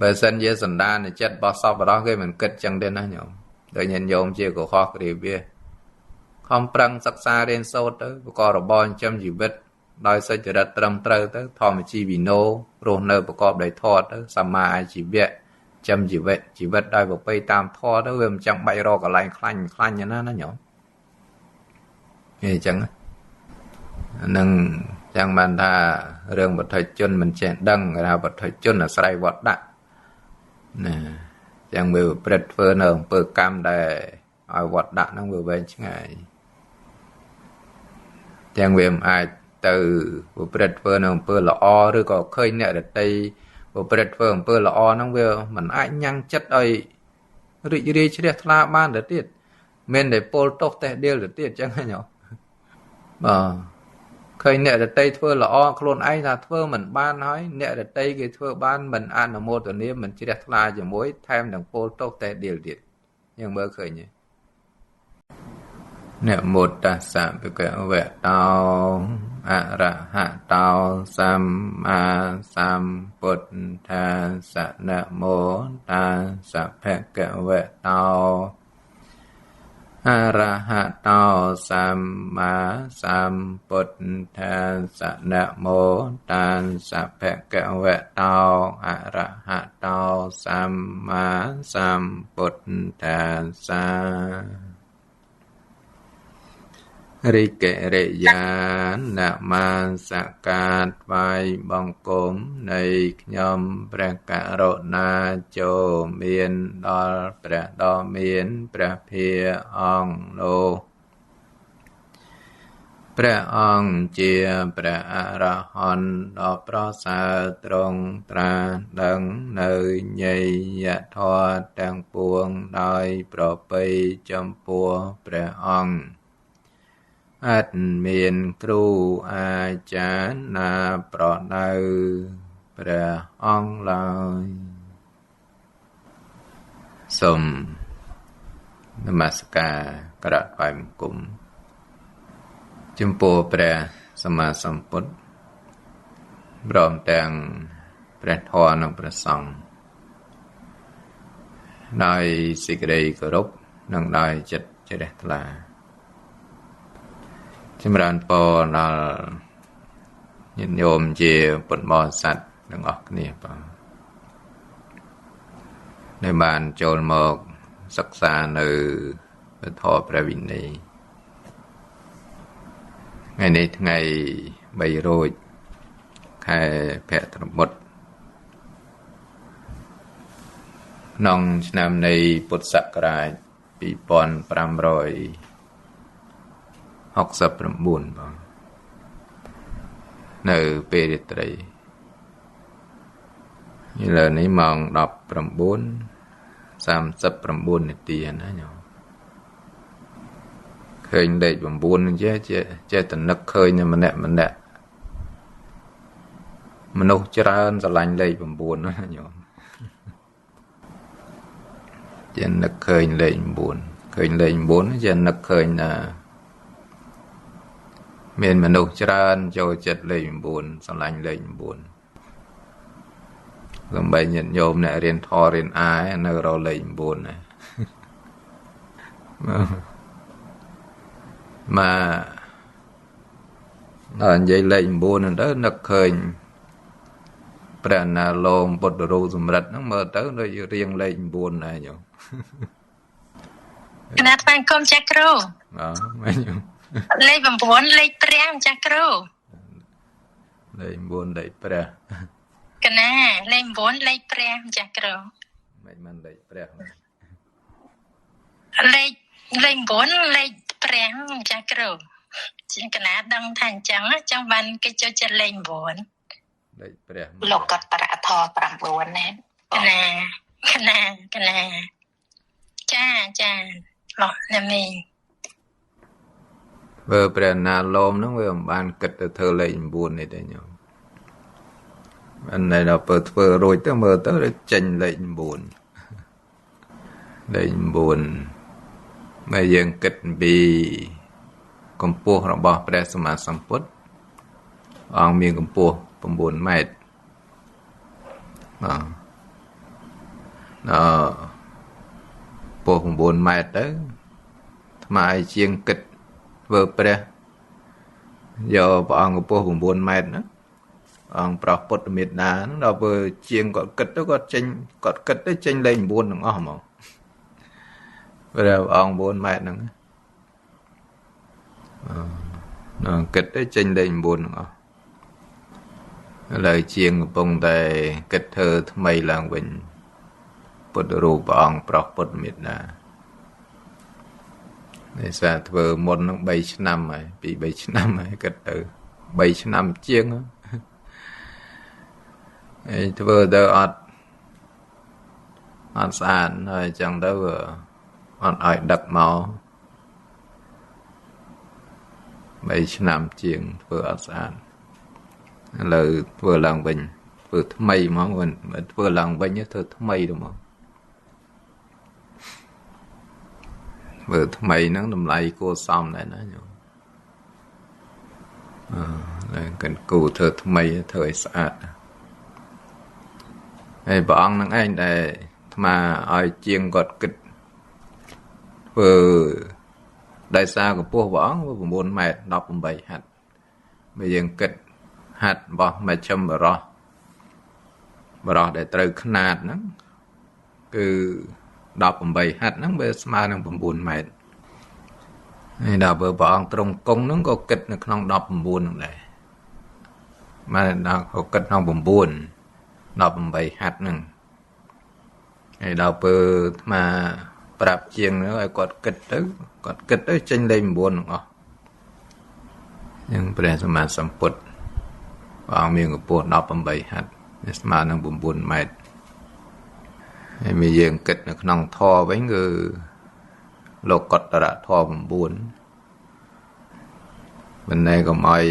បើសិនជាសណ្ដានចិត្តរបស់សពរបស់គេមិនគិតចឹងទេណាញោមដូចញាតិញោមជាកុហកគ្រាវាខំប្រឹងសិក្សារៀនសូត្រទៅប្រកបរបរចិញ្ចឹមជីវិតដោយសុចរិតត្រឹមត្រូវទៅធម្មជីវិណូរស់នៅប្រកបដោយធម៌ទៅសម្មាអាជីវៈចិញ្ចឹមជីវិតដោយប្រពៃតាមធម៌ទៅវាមិនចាំបាច់រកកន្លែងខ្លាញ់ណាញោមអញ្ចឹងនឹងចឹងបានថារឿងបុថុជនមិនចេះដឹងគេថាបុថុជនអាស្រ័យវត្តដាក់ណាចឹងវាប្រព្រឹត្តធ្វើនៅអំពើកម្មដែលឲ្យវត្តដាក់ហ្នឹងវាវែងឆ្ងាយចឹងវាមិនអាចទៅប្រព្រឹត្តធ្វើនៅអំពើល្អឬក៏ឃើញអ្នកដតីប្រព្រឹត្តធ្វើអំពើល្អហ្នឹងវាមិនអាចញ៉ាំងចិត្តឲ្យរីករាយជ្រះថ្លាបានទៅទៀតមានតែពលទោសតេះដៀលទៅទៀតចឹងហ្នឹងហ៎បាទឃើញអ្នកដតីធ្វើល្អខ្លួនឯងថាធ្វើមិនបានហើយអ្នកដតីគេធ្វើបានមិនអនុមោទនាមិនជ្រះថ្លាជាមួយថែមទាំងពលទោសតេះដៀលទៀតយើងមើលឃើញទេนะโมตัสสะภะคะวะโตอะระหะโตสัมมาสัมพุทธัสสะนะโมตัสสะภะคะวะโตอะระหะโตสัมมาสัมพุทธัสสะนะโมตัสสะภะคะวะโตอะระหะโตสัมมาสัมพุทธัสสะរិកេរិយានមាសកាតថ្វាយបង្គំនៃខ្ញុំព្រះករុណាចូលមានដល់ព្រះដ៏មានព្រះភាអង្គនោះព្រះអង្គជាព្រះអរហន្តដ៏ប្រសើរទ្រង់ត្រាស់ដឹងនៅញយធម៌ទាំងពួងដោយប្រពៃចំពោះព្រះអង្គអត់មានគ្រូអាចារ្យណាប្រដៅព្រះអង្គឡើយសូមនមស្ការក្រាបថ្វាយបង្គំចំពោះព្រះសម្មាសម្ពុទ្ធព្រមទាំងព្រះធម៌និងព្រះសង្ឃដោយសេចក្តីគោរពនិងដោយចិត្តជ្រះថ្លាចម្រើនពរដល់ញាតិញោមជាពុទ្ធបរិស័ទទាំងអស់គ្នាបងដែលបានចូលមកសិក្សានៅពធព្រះវិន័យថ្ងៃនេះថ្ងៃ3រោចខែភទ្របទក្នុងឆ្នាំនៃពុទ្ធសករាជ2569បងនៅពេលរាត្រីឥឡូវនេះម៉ោង 19:39 នាទីណាញោមឃើញលេខ 9 នឹងចេះតែនឹកឃើញម្នាក់មនុស្សច្រើនស្រឡាញ់លេខ 9 ណាញោមចេះនឹកឃើញលេខ 9 ឃើញលេខ 9 ចេះនឹកឃើញថាមានមនុស្សច្រើនចូលចិត្តលេខ 9 ស្រឡាញ់លេខ 9 ដើម្បីញាតិញោមអ្នករៀនធម៌រៀនអាយនៅរកលេខ 9 ណាមកដល់និយាយលេខ 9 ហ្នឹងទៅនឹកឃើញព្រះអនាលោមពុទ្ធរូបសម្រិទ្ធហ្នឹងមើលទៅដូចរៀងលេខ 9 ដែរញោមគណៈថ្វាយគុំចាស់គ្រូមែនញោមលេខ 9 លេខព្រះម្ចាស់គ្រូលេខ 9 លេខព្រះកណាលេខ 9 លេខព្រះម្ចាស់គ្រូមិនលេខព្រះលេខ 9 លេខព្រះម្ចាស់គ្រូជាកណាដឹងថាអញ្ចឹងបានគេចូលចិត្តលេខ 9 លេខព្រះលោកកតរៈធម៌ 9 ណាកណាចាលោកណាមីបើព្រះណាលោមហ្នឹងវាមិនបានគិតទៅធ្វើលេខ 9 នេះទេញោមបានតែដល់ពេលធ្វើរួចទៅមើលទៅចេញលេខ 9 លេខ 9 បើយើងគិតពីកម្ពស់របស់ព្រះសម្មាសម្ពុទ្ធអង្គមានកម្ពស់ 9 ម៉ែត្រ ពោះ9ម៉ែត្រទៅថ្មឲ្យជាងគិតធ្វើព្រះយកព្រះអង្គកម្ពស់9ម៉ែត្រហ្នឹងអង្គប្រោះពុទ្ធមេត្តាហ្នឹងដល់ពេលជាងគាត់គិតទៅគាត់គិតទៅចេញលេខ9ទាំងអស់ហ្មងព្រះអង្គ9ម៉ែត្រហ្នឹងគិតទៅចេញលេខ9ទាំងអស់ឥឡូវជាងកំពុងតែគិតធ្វើថ្មីឡើងវិញពុទ្ធរូបព្រះអង្គប្រោះពុទ្ធមេត្តានេះសារធ្វើមុនហ្នឹង3ឆ្នាំហើយពី3ឆ្នាំហើយគិតទៅ3ឆ្នាំជាងហើយធ្វើទៅអត់ស្អាតហើយអញ្ចឹងទៅអត់ឲ្យដឹកមក3ឆ្នាំជាងធ្វើអត់ស្អាតឥឡូវធ្វើឡើងវិញធ្វើថ្មីហ្មងមិនធ្វើឡើងវិញធ្វើថ្មីទៅមកធ្វើថ្មីហ្នឹងតម្លៃគួរសមដែរណាញោមកាន់គូធ្វើថ្មីធ្វើឲ្យស្អាតហើយព្រះអង្គនឹងឯងដែលអាត្មាឲ្យជាងគាត់គិតធ្វើដោយសារកម្ពស់ព្រះអង្គ9ម៉ែត្រ18ហត្ថបើយើងគិតហត្ថរបស់មជ្ឈិមបរោះដែលត្រូវຂ្នាតហ្នឹងគឺ18ហត្ថហ្នឹងវាស្មើនឹង9ម៉ែត្រហើយដល់បើព្រះអង្គទ្រង់គង់ហ្នឹងក៏គិតនៅក្នុង19ហ្នឹងដែរមកដល់ក៏គិតក្នុង9 18ហត្ថហ្នឹងហើយដល់ពេលអាត្មាប្រាប់ជាងហ្នឹងឲ្យគាត់គិតទៅចេញលេខ9ទាំងអស់យ៉ាងព្រះសម្មាសម្ពុទ្ធព្រះអង្គមានកម្ពស់18ហត្ថស្មើនឹង9ម៉ែត្រហើយមានយើងគិតនៅក្នុងធម៌វិញគឺលោកកតរៈធម៌9មិនណែកុំឲ្យ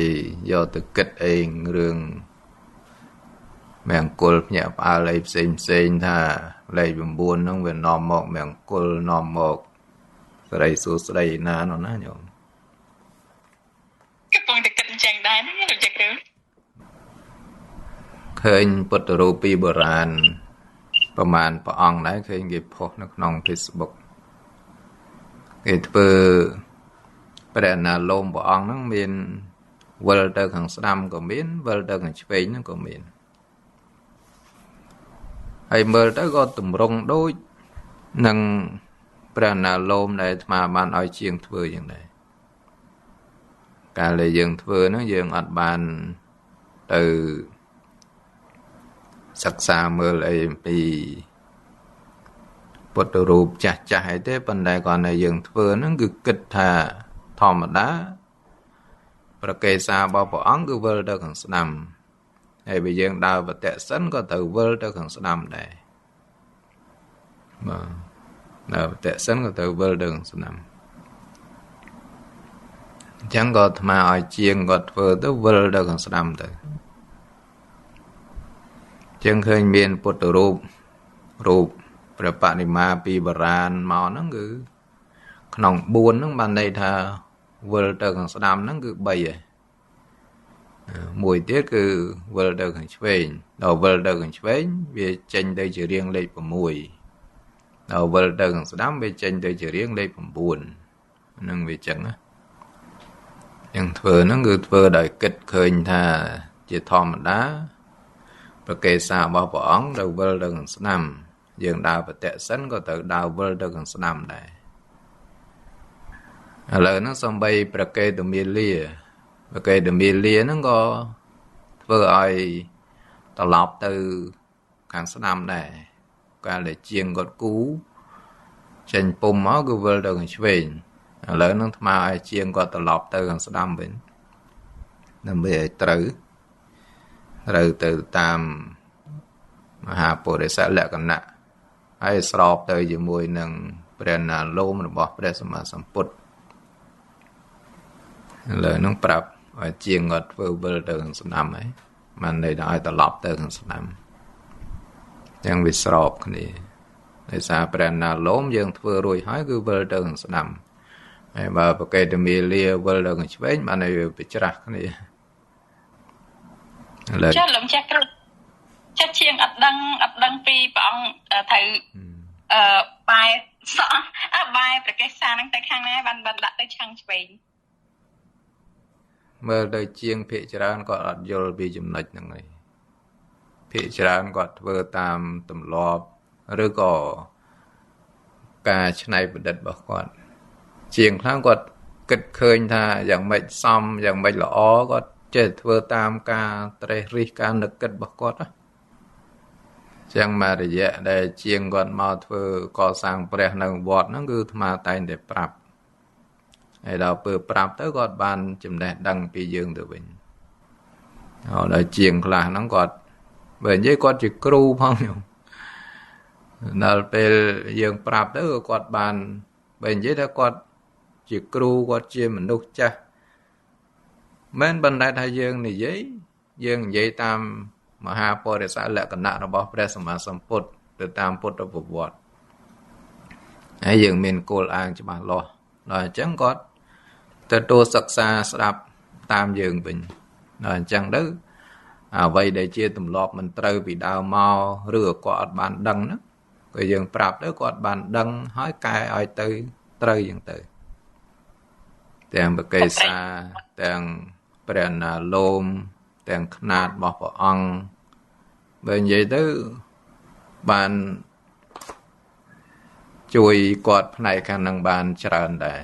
យកទៅគិតអីរឿងមង្គលភ្ញាក់ផ្អើលអីផ្សេងថាលេខ9ហ្នឹងវានាំមកមង្គលនាំមកសេរីសួស្តីណានោះណាញោមកំពុងតែគិតអញ្ចឹងដែរណាលោកចាគ្រូឃើញពុទ្ធរូបពីបុរាណប្រមាណព្រះអង្គដែរឃើញគេផុសនៅក្នុង Facebook គេធ្វើព្រះអនាលោមព្រះអង្គហ្នឹងមានវិលទៅខាងស្ដាំក៏មានវិលទៅខាងឆ្វេងហ្នឹងក៏មានហើយមើលទៅក៏តម្រង់ដូចនឹងព្រះអនាលោមដែលអាត្មាបានឲ្យជាងធ្វើយ៉ាងដែរកាលដែលយើងធ្វើហ្នឹងយើងអត់បានទៅសិក្សាមើលអីអំពីពុទ្ធរូបចាស់អីទេប៉ុន្តែគាត់តែយើងធ្វើហ្នឹងគឺគិតថាធម្មតាប្រកេសារបស់ព្រះអង្គគឺវិលទៅខាងស្ដាំហើយបើយើងដើរបតិសិនក៏ត្រូវវិលទៅខាងស្ដាំដែរបាទដើរបតិសិនក៏ត្រូវវិលទៅខាងស្ដាំអញ្ចឹងក៏អាត្មាឲ្យជាងគាត់ធ្វើទៅវិលទៅខាងស្ដាំទៅចឹងឃើញមានពុទ្ធរូបព្រះបដិមាពីបុរាណមកហ្នឹងគឺក្នុង4ហ្នឹងបានន័យថាវិលទៅខាងស្ដាំហ្នឹងគឺ3ឯងមួយទៀតគឺវិលទៅខាងឆ្វេងដល់វិលទៅខាងឆ្វេងវាចេញទៅជារាងលេខ6ដល់វិលទៅខាងស្ដាំវាចេញទៅជារាងលេខ9ហ្នឹងវាចឹងណាយ៉ាងធ្វើហ្នឹងគឺធ្វើដោយគិតឃើញថាជាធម្មតាប្រកេសារបស់ព្រះអង្គទៅវិលទៅខាងស្ដាំយើងដើរបតិសិនក៏ទៅដើរវិលទៅខាងស្ដាំដែរឥឡូវហ្នឹងសំបីប្រកេតមាលាហ្នឹងក៏ធ្វើឲ្យត្រឡប់ទៅខាងស្ដាំដែរកាលដែលជាងគាត់គូចេញពុំមកគឺវិលទៅខាងឆ្វេងឥឡូវហ្នឹងថ្មឲ្យជាងគាត់ត្រឡប់ទៅខាងស្ដាំវិញដើម្បីឲ្យត្រូវទៅតាមមហាពុរិសលក្ខណៈហើយស្របទៅជាមួយនឹងព្រះណាលោមរបស់ព្រះសម្មាសម្ពុទ្ធឥឡូវហ្នឹងប្រាប់ឲ្យជាងគាត់ធ្វើវិលទៅខាងស្ដាំហើយបានន័យថាឲ្យត្រឡប់ទៅខាងស្ដាំចឹងវាស្របគ្នាដោយសារព្រះណាលោមយើងធ្វើរួចហើយគឺវិលទៅខាងស្ដាំហើយបើប្រកេតមាលាវិលទៅខាងឆ្វេងបានន័យវាប្រច្រាស់គ្នាចាលោកចាគ្រូចិត្តជាងអត់ដឹងពីព្រះអង្គត្រូវ បាយសក់បាយប្រកេះសាហ្នឹងទៅខាងណាបានដាក់ទៅឆាំងឆ្វេងមើលទៅជាងភាគច្រើនគាត់អត់យល់ពីចំណុចហ្នឹងឯងភាគច្រើនគាត់ធ្វើតាមទម្លាប់ឬក៏ការច្នៃប្រឌិតរបស់គាត់ជាងខ្លះគាត់គិតឃើញថាយ៉ាងម៉េចសមយ៉ាងម៉េចល្អគាត់ចេះធ្វើតាមការត្រេះរិះការនឹកគិតរបស់គាត់ណាចឹងមករយៈដែលជាងគាត់មកធ្វើកសាងព្រះនៅវត្តហ្នឹងគឺអាត្មាតែងតែប្រាប់ហើយដល់ពេលប្រាប់ទៅគាត់បានចំណេះដឹងពីយើងទៅវិញហើយដល់ជាងខ្លះហ្នឹងគាត់បើនិយាយគាត់ជាគ្រូផងញោមដល់ពេលយើងប្រាប់ទៅគាត់បានបើនិយាយថាគាត់ជាគ្រូគាត់ជាមនុស្សចាស់មិនបណ្ដែតថាយើងនិយាយតាមមហាបរិស័ទលក្ខណៈរបស់ព្រះសម្មាសម្ពុទ្ធទៅតាមពុទ្ធប្រវត្តិហើយយើងមានគោលអាងច្បាស់លាស់ដល់អញ្ចឹងគាត់ទទួលសិក្សាស្ដាប់តាមយើងវិញដល់អញ្ចឹងទៅអ្វីដែលជាទម្លាប់មិនត្រូវពីដើមមកឬគាត់អត់បានដឹងហ្នឹងក៏យើងប្រាប់ទៅគាត់បានដឹងហើយកែឲ្យទៅត្រូវយ៉ាងទៅទាំងបកេសាទាំងព្រះណាលោមទាំងຂ្នាតរបស់ព្រះអង្គបើនិយាយទៅបានជួយគាត់ផ្នែកខាងហ្នឹងបានច្រើនដែរ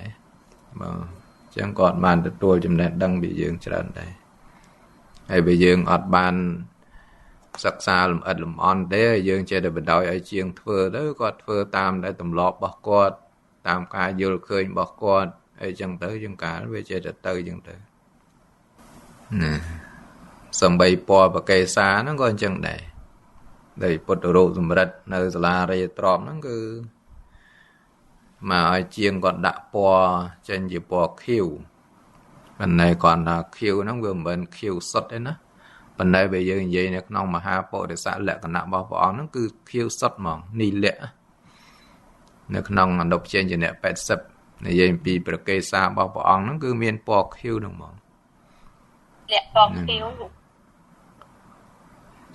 បាទអញ្ចឹងគាត់បានទទួលចំណេះដឹងពីយើងច្រើនដែរហើយបើយើងអត់បានសិក្សាលម្អិតលម្អន់ទេយើងចេះតែបដ ாய் ឲ្យជាងធ្វើទៅគាត់ធ្វើតាមដែលទម្លាប់របស់គាត់តាមការយល់ឃើញរបស់គាត់អីចឹងទៅយើងកាលវាចេះតែទៅចឹងទៅណាសំបីពណ៌បកេសាហ្នឹងក៏អញ្ចឹងដែរដែលពុទ្ធរូបសម្រិទ្ធនៅសាលារាជទ្របហ្នឹងគឺមកឲ្យជាងគាត់ដាក់ពណ៌ចេញជាពណ៌ខៀវប៉ុន្តែគាត់ថាខៀវហ្នឹងវាមិនមែនខៀវសុទ្ធទេណាប៉ុន្តែបើយើងនិយាយនៅក្នុងមហាបរិស័ទលក្ខណៈរបស់ព្រះអង្គហ្នឹងគឺខៀវសុទ្ធហ្មងនីលៈនៅក្នុងអនុបញ្ញៈ80និយាយអំពីប្រកេសារបស់ព្រះអង្គហ្នឹងគឺមានពណ៌ខៀវហ្នឹងហ្មងលក្ខពណ៌ខៀវ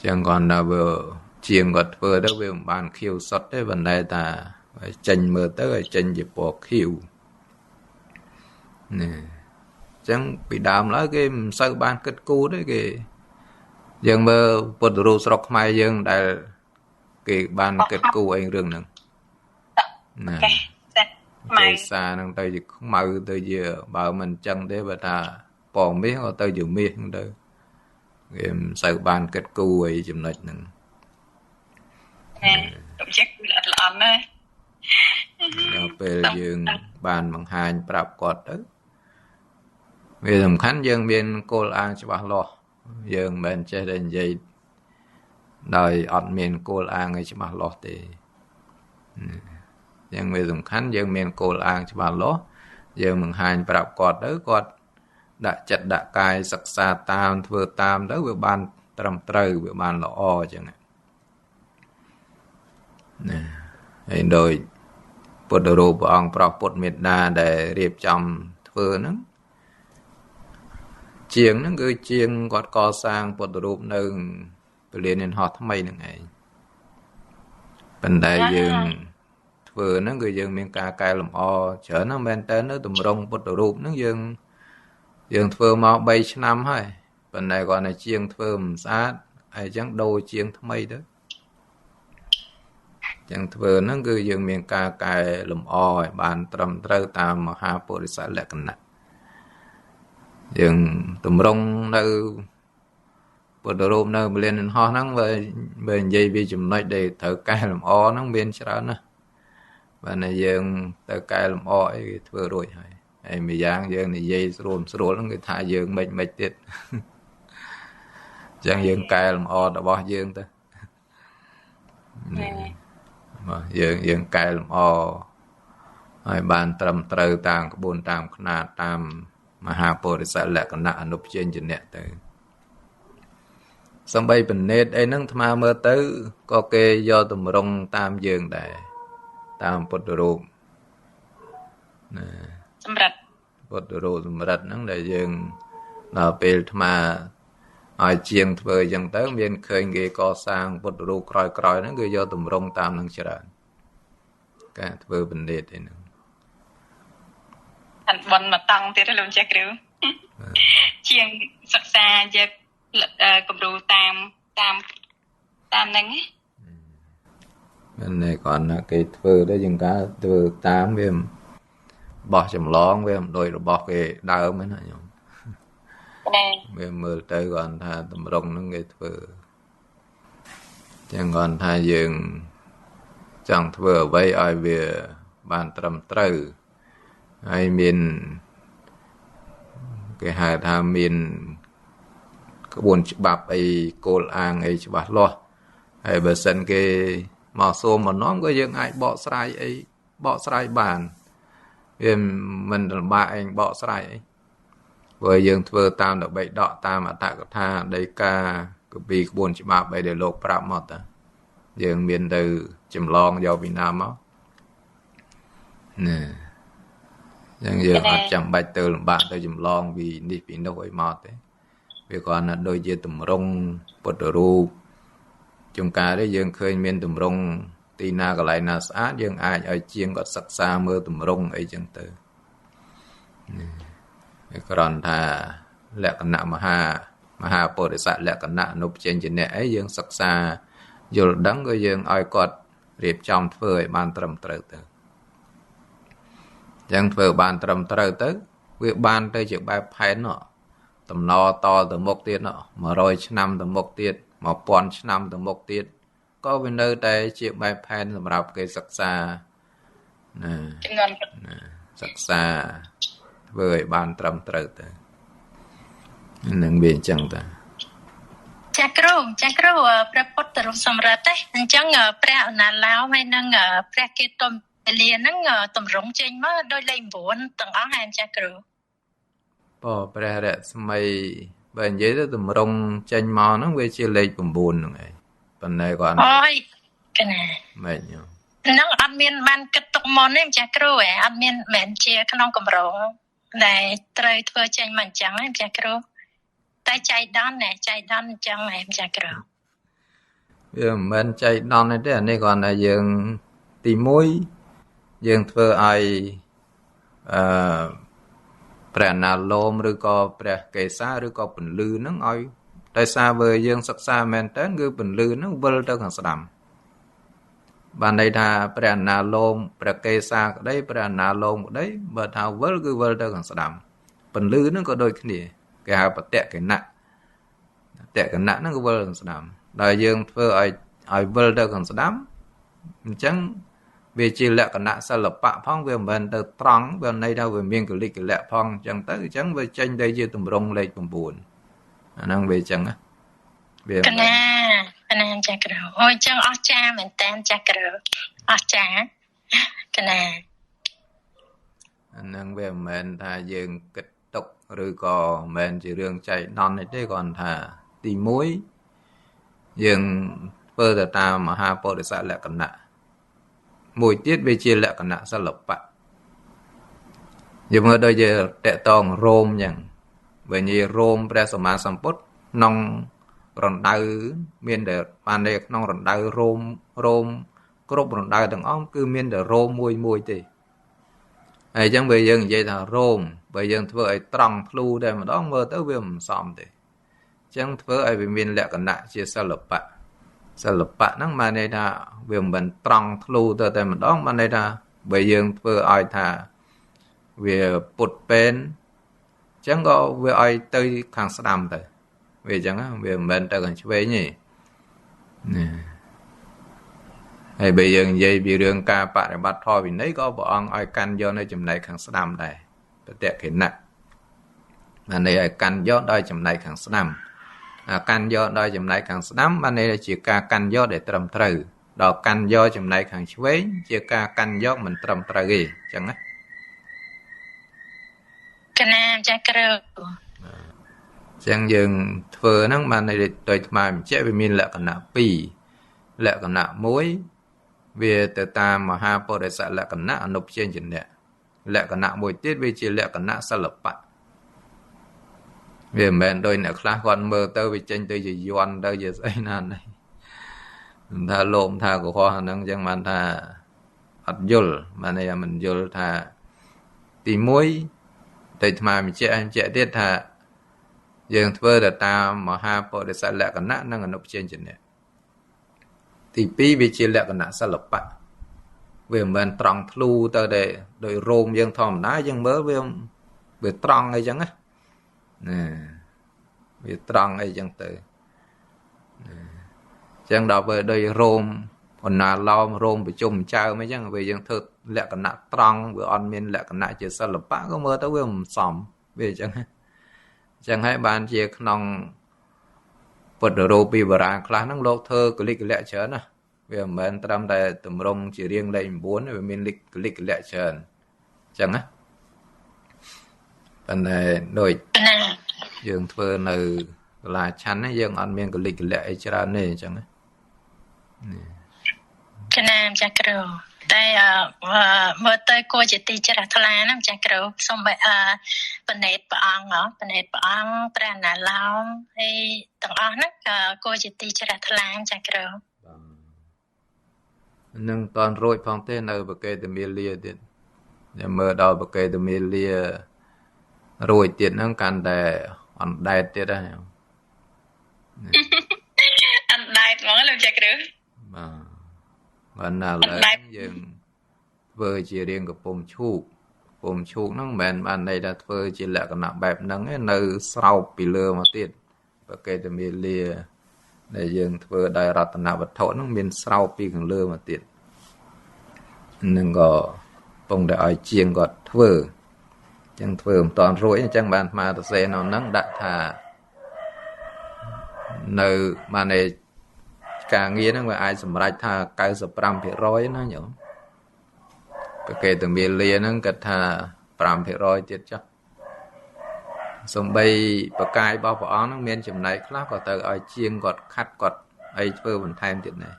ចឹងគាត់ថាវាជាងគាត់ធ្វើទៅវាមិនបានខៀវសុទ្ធទេប៉ុន្តែថាចេញមើលទៅឲ្យចេញជាពណ៌ខៀវនេះចឹងពីដើមឡើយគេមិនសូវបានគិតគូរទេគេយើងមើលពុទ្ធរូបស្រុកខ្មែរយើងដែលគេបានគិតគូរអីរឿងហ្នឹងណាគេសាហ្នឹងទៅជាខ្មៅទៅជាបើមិនចឹងទេបើថាពណ៌មាសក៏ទៅជាមាសហ្នឹងទៅគេមិនសូវបានគិតគូរអីចំណុចហ្នឹងខ្ញុំចេះគឺអត់ល្អណាស់ដល់ពេលយើងបានបង្ហាញប្រាប់គាត់ទៅវាសំខាន់យើងមានគោលអាងច្បាស់លាស់យើងមិនមែនចេះតែនិយាយដោយអត់មានគោលអាងឲ្យច្បាស់លាស់ទេយ៉ាងវាសំខាន់យើងមានគោលអាងច្បាស់លាស់យើងបង្ហាញប្រាប់គាត់ទៅគាត់ដាក់ចិត្តដាក់កាយសិក្សាតាមធ្វើតាមទៅវាបានត្រឹមត្រូវវាបានល្អអញ្ចឹងណាហើយដោយពុទ្ធរូបព្រះអង្គប្រោសពុទ្ធមេត្តាដែលរៀបចំធ្វើហ្នឹងជាងហ្នឹងគឺជាងគាត់កសាងពុទ្ធរូបនៅពលានយន្តហោះថ្មីហ្នឹងឯងប៉ុន្តែយើងធ្វើហ្នឹងគឺយើងមានការកែលម្អច្រើនណាស់មែនតើនៅតម្រង់ពុទ្ធរូបហ្នឹងយើងធ្វើមក3ឆ្នាំហើយប៉ុន្តែគាត់តែជាងធ្វើមិនស្អាតហើយអញ្ចឹងដូរជាងថ្មីទៅចឹងធ្វើហ្នឹងគឺយើងមានការកែលម្អឲ្យបានត្រឹមត្រូវតាមមហាពុរិសលក្ខណៈយើងតម្រង់នៅពុទ្ធរូបនៅពលានយន្តហោះហ្នឹងបើនិយាយពីចំណុចដែលត្រូវកែលម្អហ្នឹងមានច្រើនណាស់បើតែយើងទៅកែលម្អអីគេធ្វើរួចហើយម្យ៉ាងយើងនិយាយស្រួលហ្នឹងគេថាយើងមិនទៀតចឹងយើងកែលម្អរបស់យើងទៅយើងកែលម្អឲ្យបានត្រឹមត្រូវតាមក្បួនតាមຂ្នាតតាមមហាពុរិសលក្ខណៈអនុបញ្ញៈទៅសំបីបណេតអីហ្នឹងអាត្មាមើលទៅក៏គេយកតម្រង់តាមយើងដែរតាមពុទ្ធរូបណាសម្រាប់ពុទ្ធរូបសម្រិទ្ធហ្នឹងដែលយើងដល់ពេលអាត្មាឲ្យជាងធ្វើអញ្ចឹងទៅមានឃើញគេកសាងពុទ្ធរូបក្រោយៗហ្នឹងគឺយកតម្រង់តាមនឹងច្រើន ការធ្វើបណ្ឌិតឯហ្នឹងអត់បនមកតង់ទៀតលោកចាស់គ្រូជាងសិក្សាយកគំរូតាមហ្នឹងមិនតែគាត់ណាគេធ្វើទៅយើងការធ្វើតាមវាបោះចម្លងវាមិនដូចរបស់គេដើមហ្នឹងណាញោមវាមើលទៅគាត់ថាតម្រង់ហ្នឹងគេធ្វើចឹងគាត់ថាយើងចង់ធ្វើអ្វីឲ្យវាបានត្រឹមត្រូវហើយមានគេហៅថាមានក្បួនច្បាប់អីគោលអាងអីច្បាស់លាស់ហើយបើសិនគេមកសូមបំណងក៏យើងអាចបកស្រាយអីបកស្រាយបានវាមិនលំបាកឯងបកស្រាយអីព្រោះយើងធ្វើតាមដើម្បីដកតាមអត្តកថាដីកាកពីក្បួនច្បាប់អីដែលលោកប្រាប់មកតាយើងមានទៅចម្លងយកពីណាមកណាយ៉ាងយើងអត់ចាំបាច់ទៅលំបាកទៅចម្លងពីនេះពីនោះអីមកទេវាគ្រាន់តែដូចជាតម្រង់ពុទ្ធរូបជួនកាលនេះយើងឃើញមានតម្រង់ទីណាកន្លែងណាស្អាតយើងអាចឲ្យជាងគាត់សិក្សាមើលតម្រង់អីចឹងទៅវាគ្រាន់ថាលក្ខណៈមហាពុរិស័កលក្ខណៈអនុបចេញជាអ្នកអីយើងសិក្សាយល់ដឹងក៏យើងឲ្យគាត់រៀបចំធ្វើឲ្យបានត្រឹមត្រូវទៅចឹងធ្វើបានត្រឹមត្រូវទៅវាបានទៅជាបែបផែននោះតំណតទៅមុខទៀត100ឆ្នាំទៅមុខទៀត1000ឆ្នាំទៅមុខទៀតក៏វានៅតែជាបែបផែនសម្រាប់គេសិក្សាណាសិក្សាធ្វើឲ្យបានត្រឹមត្រូវទៅនឹងវាអញ្ចឹងតាចាគ្រូព្រះពុទ្ធរូបសម្រាប់ទេអញ្ចឹងព្រះអនាឡោមហើយនឹងព្រះកេតុមពលាហ្នឹងតម្រង់ចេញមកដោយលេខ9ទាំងអស់ហើយចាគ្រូព្រះរស្មីបើនិយាយទៅតម្រង់ចេញមកហ្នឹងវាជាលេខ9ហ្នឹងឯងប៉ុន្តែគាត់អូយកណាមិនញោមហ្នឹងអត់មានបានគិតទុកមុនទេចាគ្រូអត់មានមិនជាក្នុងកម្រងដែលត្រូវធ្វើចេញមកអញ្ចឹងទេចាគ្រូតែចៃដន្យអញ្ចឹងហ៎ចាគ្រូវាមិនមែនចៃដន្យទេអានេះគ្រាន់តែយើងទី1យើងធ្វើឲ្យព្រះអនាលោមឬក៏ព្រះកេសាឬក៏ពន្លឺហ្នឹងឲ្យដោយសារបើយើងសិក្សាមែនតើគឺពន្លឺហ្នឹងវិលទៅខាងស្ដាំបានន័យថាព្រះអនាលោមព្រះកេសាក្តីព្រះអនាលោមក្តីបើថាវិលគឺវិលទៅខាងស្ដាំពន្លឺហ្នឹងក៏ដូចគ្នាគេហៅបតកណៈហ្នឹងក៏វិលខាងស្ដាំដល់យើងធ្វើឲ្យវិលទៅខាងស្ដាំអញ្ចឹងវាជាលក្ខណៈសិល្បៈផងវាមិនមែនទៅត្រង់វាន័យថាវាមានកលិកលៈផងអញ្ចឹងទៅអញ្ចឹងវាចេញទៅជាទម្រង់លេខ9អាហ្នឹងវាអញ្ចឹងវាកណាចាគ្រូអូអញ្ចឹងអស្ចារ្យមែនតើចាគ្រូអស្ចារ្យកណាអាហ្នឹងវាមិនមែនថាយើងគិតទុកឬក៏មិនមែនជារឿងចៃដន្យទេគាត់ថាទី1យើងធ្វើទៅតាមមហាពុរិស័កលក្ខណៈមួយទៀតវាជាលក្ខណៈសិល្បៈយើងមើលដូចជាតកតងរោមអញ្ចឹងបើនិយាយរោមព្រះសម្មាសម្ពុទ្ធក្នុងរណ្ដៅមានតែបានតែក្នុងរណ្ដៅរោមគ្រប់រណ្ដៅទាំងអស់គឺមានតែរោមមួយទេហើយអញ្ចឹងបើយើងនិយាយថារោមបើយើងធ្វើឲ្យត្រង់ធ្លូតែម្ដងមើលទៅវាមិនសមទេអញ្ចឹងធ្វើឲ្យវាមានលក្ខណៈជាសិល្បៈហ្នឹងបានន័យថាវាមិនមែនត្រង់ធ្លូទៅតែម្ដងបានន័យថាបើយើងធ្វើឲ្យថាវាពុតពេនអញ្ចឹងក៏វាឲ្យទៅខាងស្ដាំទៅវាអញ្ចឹងវាមិនមែនទៅខាងឆ្វេងទេណាហើយបើយើងនិយាយពីរឿងការបប្រតិបត្តិធម៌វិន័យក៏ព្រះអង្គឲ្យកាន់យកនៅចំណែកខាងស្ដាំដែរបតកេណៈបានន័យឲ្យកាន់យកដោយចំណែកខាងស្ដាំកាន់យកដោយចំណែកខាងស្ដាំបានន័យថាជាការកាន់យកដែលត្រឹមត្រូវដល់កាន់យកចំណែកខាងឆ្វេងជាការកាន់យកមិនត្រឹមត្រូវទេអញ្ចឹងណាកណាចាគ្រូអញ្ចឹងយើងធ្វើហ្នឹងបានន័យដូចថ្មបញ្ជាក់វាមានលក្ខណៈ2លក្ខណៈ1វាទៅតាមមហាពុរិស័កលក្ខណៈអនុបចេញជាលក្ខណៈមួយទៀតវាជាលក្ខណៈសិល្បៈវាមិនមែនដូចអ្នកខ្លះគាត់មើលទៅវាចេញទៅជាយន់ទៅជាស្អីណានេះថាលោមថាកុហកអាហ្នឹងអញ្ចឹងបានថា អត់យល់បានន័យថាមិនយល់ថាទី1តែអាត្មាបញ្ជាក់ទៀតថាយើងធ្វើទៅតាមមហាបរិស័ទលក្ខណៈនិងអនុបជាញ្ជនៈទី2វាជាលក្ខណៈសិល្បៈវាមិនមែនត្រង់ធ្លូទៅតែដោយរោមយើងធម្មតាយើងមើលវាត្រង់អីចឹងណាវាត្រង់អីចឹងទៅចឹងដល់ពេលដោយរោមបណ្ណាឡោមរោមប្រជុំចើមអីចឹងវាយើងធ្វើលក្ខណៈត្រង់វាអត់មានលក្ខណៈជាសិល្បៈក៏មើលទៅវាមិនសមវាចឹងចឹងហើយបានជាក្នុងពុទ្ធរូបពីបារាណខ្លះហ្នឹងលោកធ្វើកលិកលៈច្រើនណាវាមិនមែនត្រឹមតែតម្រង់ជារៀងលេខ9វាមានកលិកលៈច្រើនចឹងណាប៉ុន្តែដូចយើងធ្វើនៅកលាឆាន់យើងអត់មានកលិកលៈអីច្រើនទេចឹងណាកណាមចាគ្រូតែមើលទៅគួរជាទីជ្រះថ្លាណាចាគ្រូសូមបណេតព្រះអង្គព្រះអនាឡោមហើយទាំងអស់ហ្នឹងក៏គួរជាទីជ្រះថ្លាចាគ្រូនឹងតនរួចផងទេនៅបកេតមាលាទៀតតែមើលដល់បកេតមាលារួចទៀតហ្នឹងកាន់តែអណ្ដែតទៀតហ្នឹងអណ្ដែតហ្មងលោកចាគ្រូបានណាឡើយយើងធ្វើជារៀងកំពុំឈូកហ្នឹងមិនមែនបានន័យថាធ្វើជាលក្ខណៈបែបហ្នឹងឯនៅស្រោបពីលើមកទៀតបកេតមាលាដែលយើងធ្វើដោយរតនវត្ថុហ្នឹងមានស្រោបពីខាងលើមកទៀតនឹងក៏ពងតែឲ្យជាងគាត់ធ្វើអញ្ចឹងធ្វើមិនតាន់រួចអញ្ចឹងបានអាត្មាទៅសេនៅហ្នឹងដាក់ថានៅបានឯការងារហ្នឹងវាអាចសម្រេចថា 95% ណាញោមបកេតមាលាហ្នឹងគាត់ថា 5% ទៀតចុះសំបីបកាយរបស់ព្រះអង្គហ្នឹងមានចំណែកខ្លះក៏ទៅឲ្យជាងគាត់ខាត់គាត់អីធ្វើបន្ថែមទៀតដែរ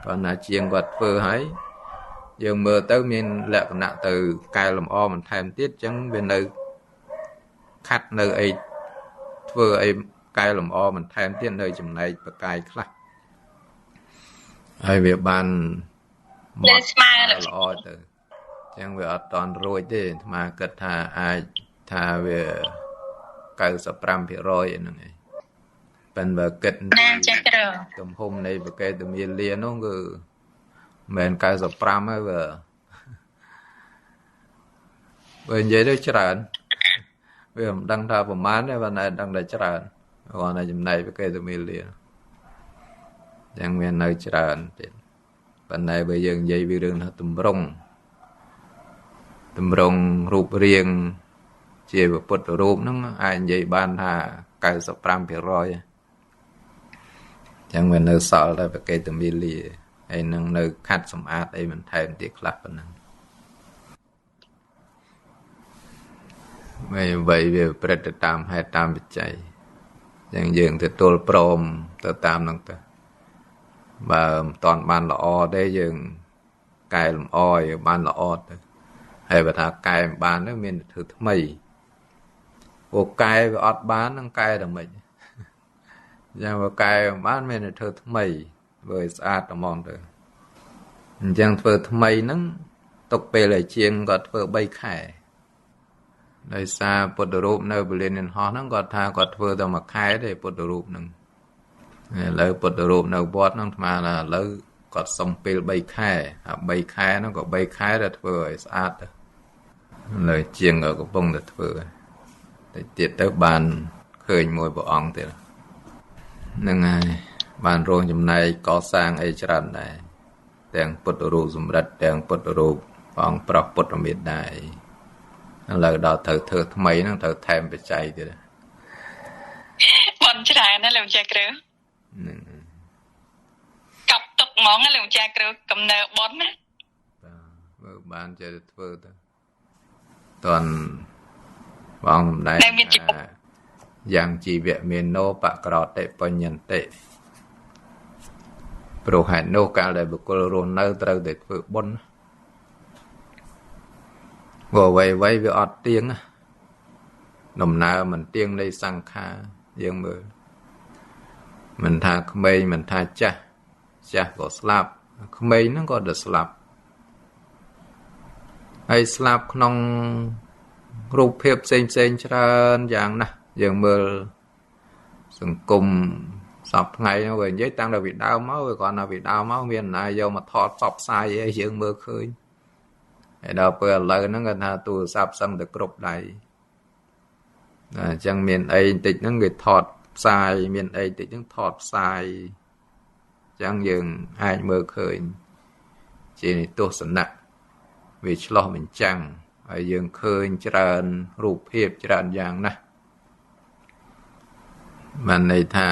គាត់ណាជាងគាត់ធ្វើហើយយើងមើលទៅមានលក្ខណៈទៅកែលម្អបន្ថែមទៀតអញ្ចឹងវានៅខាត់នៅអីធ្វើអីកែលម្អបន្ថែមទៀតនៅចំណែកបកាយខ្លះហើយវាបានមកស្មើល្អទៅអញ្ចឹងវាអត់តន់រួចទេអាត្មាគិតថាអាចថាវា95% ហ្នឹងឯងប៉ិនបើគិតទំហំនៃបកេតមាលានោះគឺមិន95ហើយបើនិយាយទៅច្រើនវាមិនដឹងថាប្រមាណទេបើតែដឹងតែច្រើនគាត់តែចំណែកបកេតមាលាយ៉ាងមាននៅច្រើនទៀតប៉ុន្តែបើយើងនិយាយពីរឿងថាតម្រង់រូបរាងជាពុទ្ធរូបហ្នឹងអាចនិយាយបានថា 95% ចឹងវានៅសល់តែបកេតមាលាហើយនឹងនៅខាត់សម្អាតអីបន្ថែមទៀតខ្លះប៉ុណ្ណឹងវាវាប្រព្រឹត្តទៅតាមហេតុតាមបច្ច័យចឹងយើងទទួលព្រមទៅតាមហ្នឹងទៅបើមិនតាន់បានល្អទេយើងកែលម្អឲ្យបានល្អទៅហើយបើថាកែមិនបានទៅមានតែធ្វើថ្មីពួកកែវាអត់បាននឹងកែតែមិនយ៉ាងបើកែមិនបានមានតែធ្វើថ្មីធ្វើឲ្យស្អាតតែហ្មងទៅអញ្ចឹងធ្វើថ្មីហ្នឹងទុកពេលឲ្យជាងគាត់ធ្វើ3ខែដោយសារពុទ្ធរូបនៅពលានយន្តហោះហ្នឹងគាត់ថាគាត់ធ្វើតែ1ខែទេពុទ្ធរូបហ្នឹងឥឡូវពុទ្ធរូបនៅវត្តហ្នឹងអាត្មាថាឥឡូវគាត់សុំពេល3ខែអា3ខែហ្នឹងក៏3ខែដែរធ្វើឲ្យស្អាតទៅលើជាងក៏កំពុងតែធ្វើតែទៀតទៅបានឃើញមួយព្រះអង្គទៀតហ្នឹងហើយបានរងចំណែកកសាងអីច្រើនដែរទាំងពុទ្ធរូបសម្រិទ្ធទាំងពុទ្ធរូបព្រះអង្គប្រោះពុទ្ធមេត្តាឥឡូវដល់ត្រូវធ្វើថ្មីហ្នឹងត្រូវថែមបច្ច័យទៀតបងច្រើនណាស់លោកចាគ្រូហ្នឹងកប់ទុកហ្មងណាលោកចាគ្រូកំណើប៉ុនណាបាទបានចេះធ្វើទៅតន់បងសម្ដែងយ៉ាងជីវៈមានណោបក្រោតិបញ្ញន្តិព្រោះហេតុនោះកាលដែលបុគ្គលរស់នៅត្រូវតែធ្វើបុណ្យព្រោះអ្វីវាអត់ទៀងដំណើរមិនទៀងនៃសង្ខារយើងមើលមិនថាក្មេងមិនថាចាស់ក៏ស្លាប់ក្មេងហ្នឹងក៏ទៅស្លាប់ ហើយស្លាប់ក្នុងរូបភាពផ្សេងច្រើនយ៉ាងណាស់យើងមើលសង្គមសពថ្ងៃនោះវានិយាយតាំងតែពីដើមមកវាគ្រាន់តែពីដើមមកមានណាយកមកថតផ្សព្វផ្សាយអីយើងមើលឃើញហើយដល់ពេលឥឡូវហ្នឹងគាត់ថាទូរស័ព្ទសឹងតែគ្រប់ដៃអញ្ចឹងមានអីបន្តិចហ្នឹងគេថតផ្សាយមានអីបន្តិចហ្នឹងថតផ្សាយអញ្ចឹងយើងអាចមើលឃើញជានិទស្សនៈវាឆ្លោះបញ្ចាំងហើយយើងឃើញច្រើនរូបភាពច្រើនយ៉ាងណាស់បានន័យថា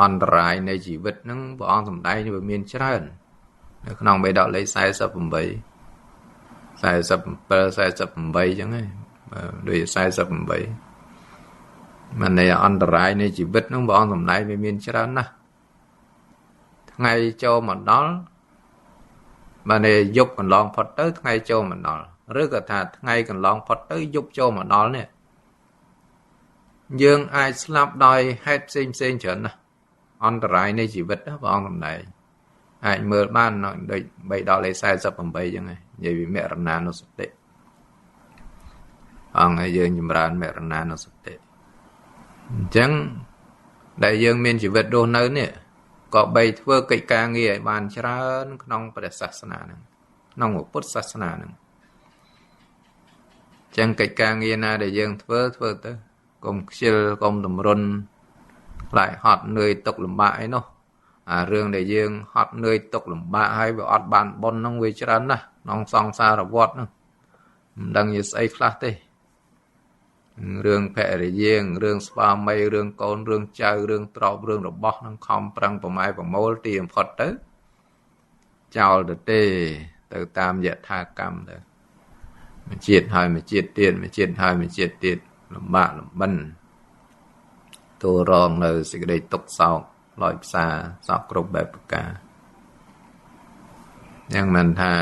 អន្តរាយនៃជីវិតហ្នឹងព្រះអង្គសម្ដែងវាមានច្រើននៅក្នុងបេដកលេខ48 47 48អញ្ចឹងហ្នឹងដូច48បានន័យអន្តរាយនៃជីវិតហ្នឹងព្រះអង្គសម្ដែងវាមានច្រើនណាស់ថ្ងៃចូលមកដល់បានន័យយប់កន្លងផុតទៅថ្ងៃចូលមកដល់ឬក៏ថាថ្ងៃកន្លងផុតទៅយប់ចូលមកដល់នេះយើងអាចស្លាប់ដោយហេតុផ្សេងច្រើនណាស់អន្តរាយនៃជីវិតព្រះអង្គសម្ដែងអាចមើលបានដូច3ដល់លេខ48អញ្ចឹងនិយាយពីមរណានុសតិអង្គឲ្យយើងចម្រើនមរណានុសតិអញ្ចឹងដែលយើងមានជីវិតរស់នៅនេះក៏បីធ្វើកិច្ចការងារឲ្យបានច្រើនក្នុងព្រះសាសនាហ្នឹងក្នុងពុទ្ធសាសនាហ្នឹងអញ្ចឹងកិច្ចការងារណាដែលយើងធ្វើទៅកុំខ្ជិលកុំតម្រុនខ្លាចហត់នឿយទុកលំបាកអីនោះអារឿងដែលយើងហត់នឿយទុកលំបាកហើយវាអត់បានបុណ្យហ្នឹងវាច្រើនណាស់ក្នុងសង្សារវដ្តហ្នឹងមិនដឹងជាស្អីខ្លះទេរឿងភរិយារឿងស្វាមីរឿងកូនរឿងចៅរឿងទ្រព្យរឿងរបស់នឹងខំប្រឹងប្រម៉ែប្រមូលទីបំផុតទៅចោលទៅទៅតាមយថាកម្មទៅមួយជាតិហើយមួយជាតិទៀតមួយជាតិហើយមួយជាតិទៀតលំបាកលំបិនទូរងនៅសេចក្តីទុក្ខសោកលយផ្សារសោកគ្រប់បែបប្រការយ៉ាងមិនថា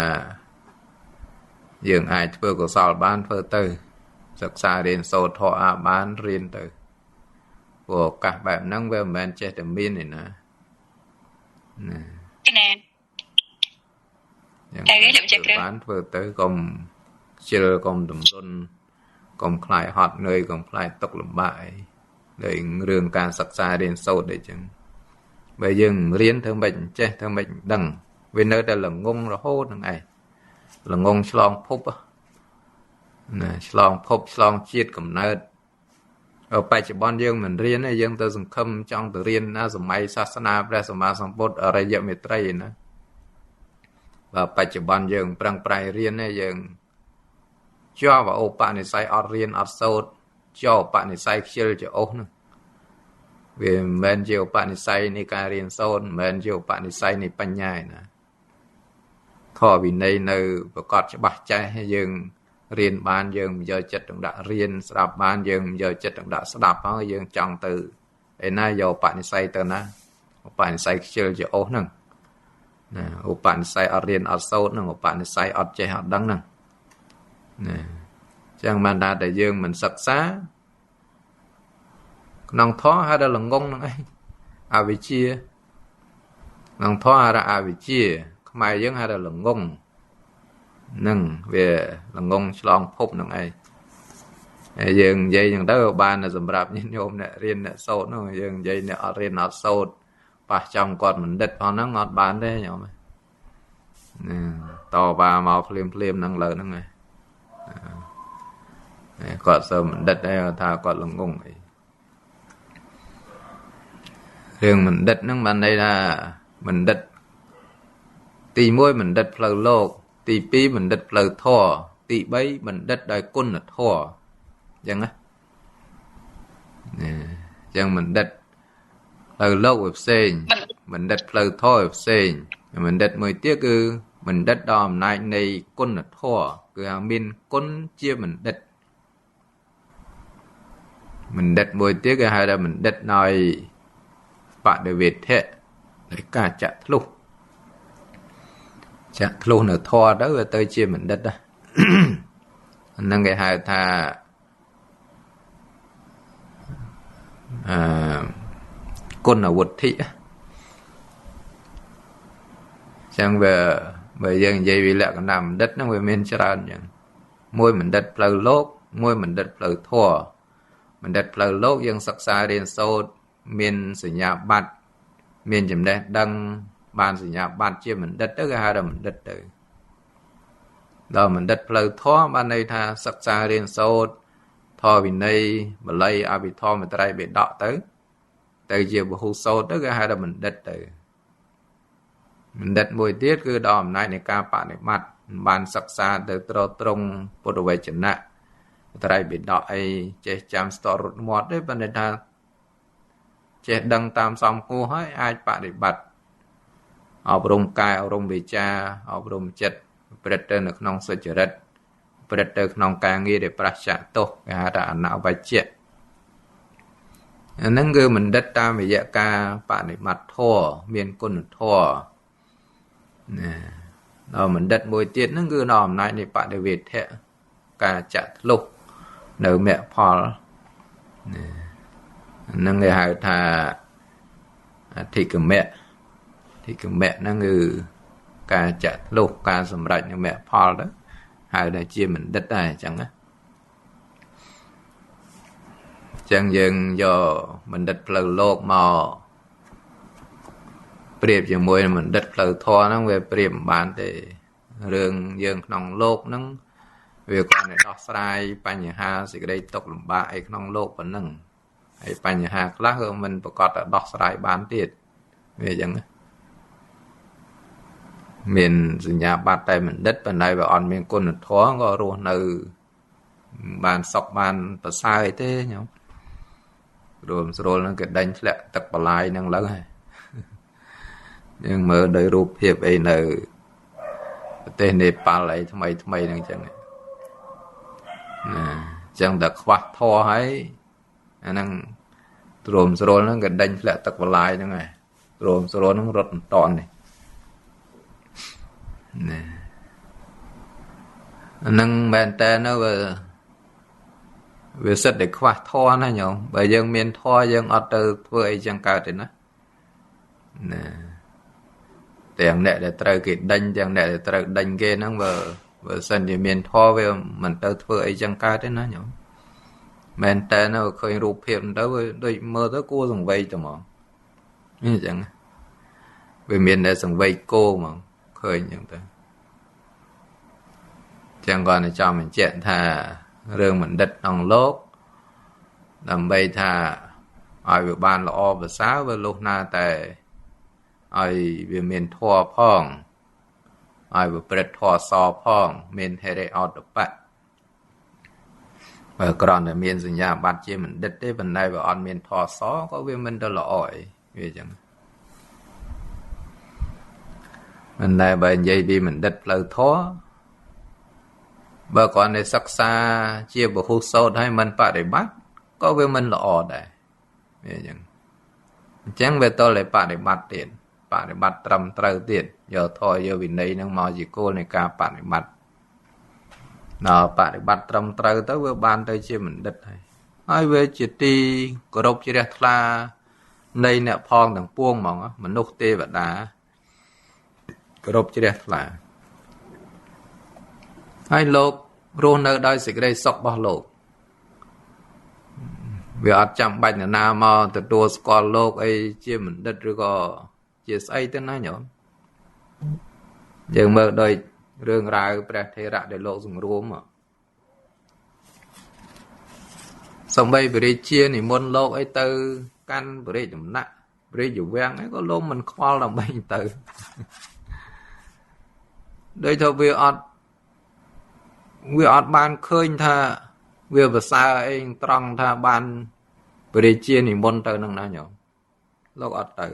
យើងអាចធ្វើកុសលបានធ្វើទៅសិក្សារៀនសូត្រធម៌បានរៀនទៅព្រោះឱកាសបែបហ្នឹងវាមិនមែនចេះតែមានទេណាយ៉ាងបានធ្វើទៅកុំខ្ជិលកុំតម្រុនកុំខ្លាចហត់នឿយកុំខ្លាចទុកលំបាកអីដោយរឿងការសិក្សារៀនសូត្រអីចឹងបើយើងរៀនធ្វើម៉េចចេះធ្វើម៉េចដឹងវានៅតែល្ងងរហូតហ្នឹងឯងល្ងងឆ្លងភពណាឆ្លងភពឆ្លងជាតិកំណើតបច្ចុប្បន្នយើងមិនរៀនទេយើងទៅសង្ឃឹមចង់ទៅរៀនណាសម័យសាសនាព្រះសម្មាសម្ពុទ្ធអរិយមេត្រីណាបើបច្ចុប្បន្នយើងប្រឹងប្រែងរៀនទេយើងជាប់ឧបនិស្ស័យអត់រៀនអត់សូត្រជាប់ឧបនិស្ស័យខ្ជិលច្រអូសហ្នឹងវាមិនមែនជាឧបនិស្ស័យនៃការរៀនសូត្រមិនមែនជាឧបនិស្ស័យនៃបញ្ញាឯណាធម៌វិន័យនៅប្រកបច្បាស់ចេះយើងរៀនបានយើងយកចិត្តទុកដាក់រៀនស្ដាប់បានយើងយកចិត្តទុកដាក់ស្ដាប់ហើយយើងចង់ទៅឯណាយកឧបនិស្ស័យទៅណាឧបនិស្ស័យខ្ជិលច្រអូសហ្នឹងណាឧបនិស្ស័យអត់រៀនអត់សូត្រហ្នឹងឧបនិស្ស័យអត់ចេះអត់ដឹងហ្នឹងណាចឹងបានថាតែយើងមិនសិក្សាក្នុងធម៌ហៅថាល្ងងហ្នឹងឯងអវិជ្ជាក្នុងធម៌ហៅថាអវិជ្ជាខ្មែរយើងហៅថាល្ងងហ្នឹងវាល្ងងឆ្លងភពហ្នឹងឯងហើយយើងនិយាយហ្នឹងទៅបានសម្រាប់ញាតិញោមអ្នករៀនអ្នកសូត្រហ្នឹងយើងនិយាយអ្នកអត់រៀនអត់សូត្រប៉ះចំគាត់បណ្ឌិតផងហ្នឹងអត់បានទេញោមតវ៉ាមកភ្លាមហ្នឹងលើហ្នឹងឯងគាត់សើបណ្ឌិតឯងថាគាត់ល្ងងអីរឿងបណ្ឌិតហ្នឹងបានន័យថាបណ្ឌិតទី1បណ្ឌិតផ្លូវលោកទី2បណ្ឌិតផ្លូវធម៌ទី3បណ្ឌិតដោយគុណធម៌អញ្ចឹងណាអញ្ចឹងបណ្ឌិតផ្លូវលោកវាផ្សេងបណ្ឌិតផ្លូវធម៌វាផ្សេងបណ្ឌិតមួយទៀតគឺបណ្ឌិតដោយអំណាចនៃគុណធម៌គឺថាមានគុណជាបណ្ឌិតមួយទៀតគេហៅថាបណ្ឌិតដោយបដិវេធៈដោយការចាក់ធ្លុះនៅធម៌ទៅវាទៅជាបណ្ឌិតហ្នឹងគេហៅថាគុណវុទ្ធិចឹងវា bởi dân dây vì lẽ cái nằm đất nó mới miênច្រើនចឹងមួយមិនដិតផ្លូវលោកមួយមិនដិតផ្លូវធម៌មិនដិតផ្លូវលោកយើងសិក្សារៀនសូត្រមានសញ្ញាបត្រមានចំណេះដឹងបានសញ្ញាបត្រជាបណ្ឌិតទៅគេហៅថាបណ្ឌិតទៅដល់បណ្ឌិតផ្លូវធម៌បានន័យថាសិក្សារៀនសូត្រធម៌វិន័យបាលីអភិធម្មត្រៃបិដកទៅជាពហុសូត្រទៅគេហៅថាបណ្ឌិតទៅបណ្ឌិតមួយទៀតគឺដល់អំណាចនៃការបដិបត្តិបានសិក្សាទៅត្រង់ពុទ្ធវចនៈត្រៃបិដកអីចេះចាំស្ទរត់មាត់ទេប៉ុន្តែថាចេះដឹងតាមសំគួរហើយអាចបដិបត្តិអប់រំកាយអប់រំវិជ្ជាអប់រំចិត្តប្រព្រឹត្តទៅនៅក្នុងសុចរិតប្រព្រឹត្តទៅក្នុងការងារដែលប្រឆាទោសគេហៅថាអនវជ្ជៈអាហ្នឹងគឺបណ្ឌិតតាមរយៈការបដិបត្តិធម៌មានគុណធម៌ណាដល់បណ្ឌិតមួយទៀតហ្នឹងគឺដល់អំណាចនៃបដិវេធៈការចាក់ធ្លុះនៅមគ្គផលណាហ្នឹងគេហៅថាអធិគមៈហ្នឹងគឺការចាក់ធ្លុះការសម្រេចនៅមគ្គផលទៅហៅថាជាបណ្ឌិតដែរអញ្ចឹងណាអញ្ចឹងយើងយកបណ្ឌិតផ្លូវលោកមកប្រៀបជាមួយនឹងបណ្ឌិតផ្លូវធម៌ហ្នឹងវាប្រៀបមិនបានទេរឿងយើងក្នុងលោកហ្នឹងវាគ្រាន់តែដោះស្រាយបញ្ហាសេចក្តីទុក្ខលំបាកអីក្នុងលោកប៉ុណ្ណឹងហើយបញ្ហាខ្លះគឺមិនប្រកាសតែដោះស្រាយបានទៀតវាអញ្ចឹងមានសញ្ញាបត្រតែបណ្ឌិតប៉ុន្តែវាអត់មានគុណធម៌ក៏រស់នៅបានសុខបានប្រសើរទេញោមរួមស្រួលហ្នឹងគេដេញធ្លាក់ទឹកបលាយហ្នឹងឡើងហើយយើងមើលដោយរូបភាពអីនៅប្រទេសនេប៉ាល់អីថ្មីហ្នឹងចឹងណាចឹងតែខ្វះធម៌ហើយអាហ្នឹងទ្រាំស្រួលហ្នឹងក៏ដេញធ្លាក់ទឹកបលាយហ្នឹងហើយទ្រាំស្រួលហ្នឹងរត់មិនតាន់នេះណាអាហ្នឹងមែនតើនៅវាសិតតែខ្វះធម៌ណាញោមបើយើងមានធម៌យើងអត់ទៅធ្វើអីចឹងកើតទេណាទាំងអ្នកដែលត្រូវគេដេញទាំងអ្នកដែលត្រូវដេញគេហ្នឹងបើសិនជាមានធម៌វាមិនទៅធ្វើអីចឹងកើតទេណាញោមមែនតើនៅឃើញរូបភាពទៅដូចមើលទៅគួរសង្វេគតែហ្មងនេះចឹងវាមានតែសង្វេគគោហ្មងឃើញចឹងទៅចឹងគាត់ចាំបញ្ជាក់ថារឿងបណ្ឌិតក្នុងលោកដើម្បីថាឲ្យវាបានល្អប្រសើរវាលុះណាតែឲ្យវាមានធម៌ផងឲ្យប្រព្រឹត្តធម៌សផងមានហេរិអតបៈបើគ្រាន់តែមានសញ្ញាបត្រជាបណ្ឌិតទេប៉ុន្តែវាអត់មានធម៌សក៏វាមិនទៅល្អអីវាអញ្ចឹងមិនដែលបើនិយាយពីបណ្ឌិតផ្លូវធម៌បើគ្រាន់តែសិក្សាជាពហុសូត្រឲ្យមិនបដិបត្តិក៏វាមិនល្អដែរវាអញ្ចឹងវាតលតែបដិបត្តិទៀតបដិបត្តិត្រឹមត្រូវទៀតយកធម៌យកវិន័យនឹងមកជាគោលនៃការបដិបត្តិដល់បដិបត្តិត្រឹមត្រូវទៅវាបានទៅជាបណ្ឌិតហើយវាជាទីគោរពជ្រះថ្លានៃអ្នកផងទាំងពួងហ្មងមនុស្សទេវតាគោរពជ្រះថ្លាហើយលោករស់នៅដោយសេចក្តីសុខរបស់លោកវាអត់ចាំបាច់នរណាមកទទួលស្គាល់លោកអីជាបណ្ឌិតឬក៏ជាស្អីទៅណាញោមយើងមើលដោយរឿងរ៉ាវព្រះថេរៈដែលលោកសង្រួមសំបីបរិជានិមន្តលោកអីទៅកាន់បរិយដំណាក់បរិយវាំងអីក៏លោកមិនខ្វល់ដើម្បីទៅដោយថាវាអត់បានឃើញថាវាប្រសើរអីត្រង់ថាបានបរិជានិមន្តទៅនឹងណាញោមលោកអត់ទៅ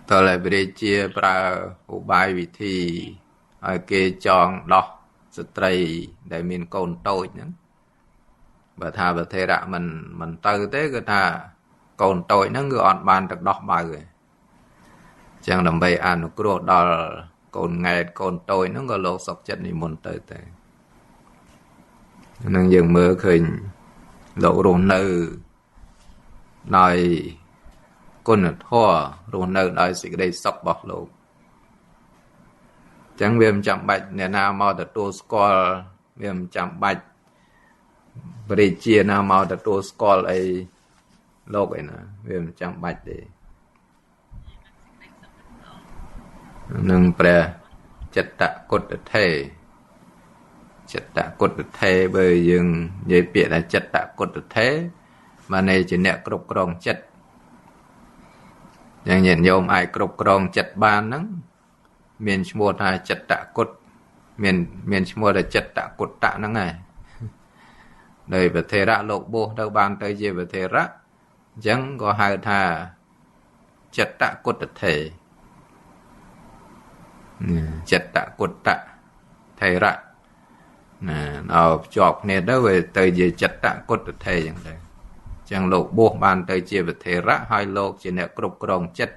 តើឡើយបរិជាប្រើឧបាយវិធីឲ្យគេចងដោះស្ត្រីដែលមានកូនតូចហ្នឹងបើថាប្រធេរៈមិនទៅទេគឺថាកូនតូចហ្នឹងគឺអត់បានទៅដោះបៅទេចឹងដើម្បីអនុគ្រោះដល់កូនង៉ែតកូនតូចហ្នឹងក៏លោកសុខចិត្តនិមន្តទៅហ្នឹងយើងមើលឃើញលោករស់នៅដោយគ គុណធម៌រស់នៅដោយសេចក្តីសុខរបស់លោកចឹងវាមិនចាំបាច់អ្នកណាមកទទួលស្គាល់វាមិនចាំបាច់បរិជាណាមកទទួលស្គាល់អីលោកឯណាវាមិនចាំបាច់ទេនឹងព្រះចិត្តគុតថេចិត្តគុតថេបើយើងនិយាយពាក្យថាចិត្តគុតថេបានន័យជាអ្នកគ្រប់គ្រងចិត្តយ៉ាងញាតិញោមអាចគ្រប់គ្រងចិត្តបានហ្នឹងមានឈ្មោះថាចិត្តគុតមានឈ្មោះថាចិត្តគុតៈហ្នឹងហើយដោយប្រធេរៈលោកបោះទៅបានទៅជាប្រធេរៈអញ្ចឹងក៏ហៅថាចិត្តគុតថេចិត្តគុតៈថេរៈណាដល់ភ្ជាប់គ្នាទៅវាទៅជាចិត្តគុតថេអញ្ចឹងទៅចឹងលោកបោះបានទៅជាប្រធេរៈហើយលោកជាអ្នកគ្រប់គ្រងចិត្ត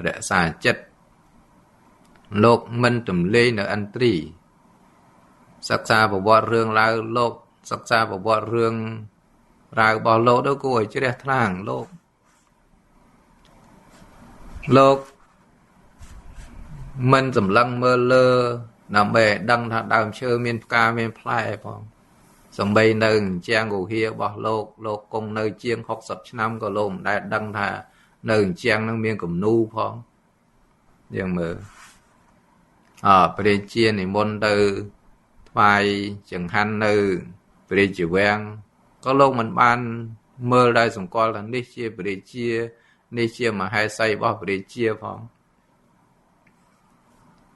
រក្សាចិត្តលោកមិនទម្លាយនៅឥន្ទ្រីសិក្សាប្រវត្តិរឿងរ៉ាវលោកសិក្សាប្រវត្តិរឿងរ៉ាវរបស់លោកទៅគួរឲ្យជ្រះថ្លាងលោកមិនសម្លឹងមើលលើដើម្បីឲ្យដឹងថាដើមឈើមានផ្កាមានផ្លែផងសំបីនៅជាងគុហារបស់លោកគង់នៅជាង60ឆ្នាំក៏លោកមិនដែលដឹងថានៅជាងនឹងមានគំនូផងយើងមើលព្រះជានិមន្តទៅថ្វាយចង្ហាន់នៅព្រះជាវាំងក៏លោកមិនបានមើលដោយសម្គាល់ថានេះជាព្រះជានេះជាមហេសីរបស់ព្រះជាផង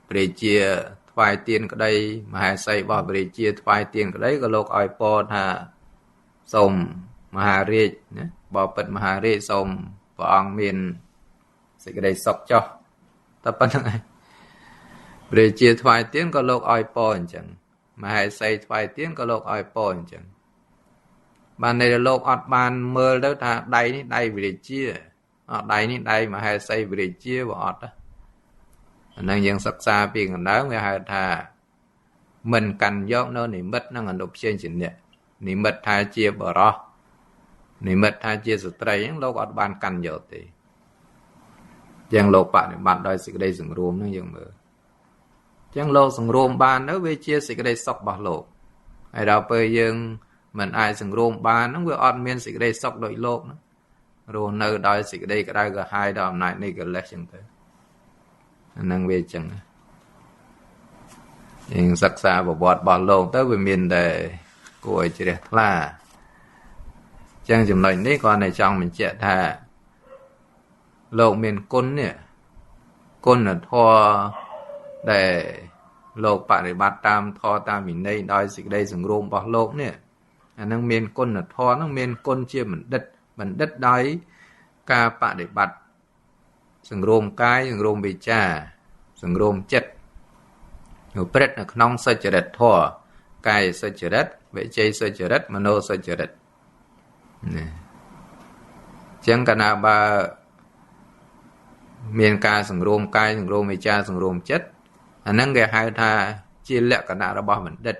ព្រះជាថ្វាយទៀនក្តីមហេសីរបស់ព្រះជាថ្វាយទៀនក្តីក៏លោកឲ្យពរថាសូមមហារាជណាបបិទ្ធមហារាជសូមព្រះអង្គមានសេចក្តីសុខចុះតែប៉ុណ្្នឹងឯងព្រះជាថ្វាយទៀនក៏លោកឲ្យពរអញ្ចឹងមហេសីថ្វាយទៀនក៏លោកឲ្យពរអញ្ចឹងបានន័យថាលោកអត់បានមើលទៅថាដៃនេះដៃព្រះជាដៃនេះដៃមហេសីព្រះជាវាអត់អានឹងយើងសិក្សាពីកណ្ដើមគេហៅថាមិនកាន់យកនៅនិមិត្តនឹងអនុផ្សេងជាអ្នកនិមិត្តថាជាបរោះនិមិត្តថាជាស្ត្រីហ្នឹងលោកអត់បានកាន់យកទេយ៉ាងលោកបប្រតិបត្តិដោយសេចក្តីសង្រួមហ្នឹងយើងមើលចឹងលោកសង្រួមបានទៅវាជាសេចក្តីសុខរបស់លោកហើយដល់ពេលយើងមិនអាចសង្រួមបានហ្នឹងវាអត់មានសេចក្តីសុខដូចលោកហ្នឹងរស់នៅដោយសេចក្តីក្តៅក្រហាយដោយអំណាចនៃកិលេសចឹងទៅអានឹងវាចឹងយើងសិក្សាប្រវត្តិរបស់លោកទៅវាមានតែគួរឲ្យជ្រះថ្លាចឹងចំណុចនេះគាត់តែចង់បញ្ជាក់ថាលោកមានគុណនេះគុណធម៌ដែលលោកបប្រតិបត្តិតាមធម៌តាមវិន័យដោយសេចក្តីសង្រួមរបស់លោកនេះអានឹងមានគុណធម៌នឹងមានគុណជាបណ្ឌិតដោយការបប្រតិបត្តិសង្រួមកាយសង្រួមវិចារសង្រួមចិត្តព្រឹត្តនៅក្នុងសច្ចរិតធម៌កាយសច្ចរិតវិជ័យសច្ចរិតមโนសច្ចរិតណាចឹងកាលណាបើមានការសង្រួមកាយសង្រួមវិចារសង្រួមចិត្តអាហ្នឹងគេហៅថាជាលក្ខណៈរបស់បណ្ឌិត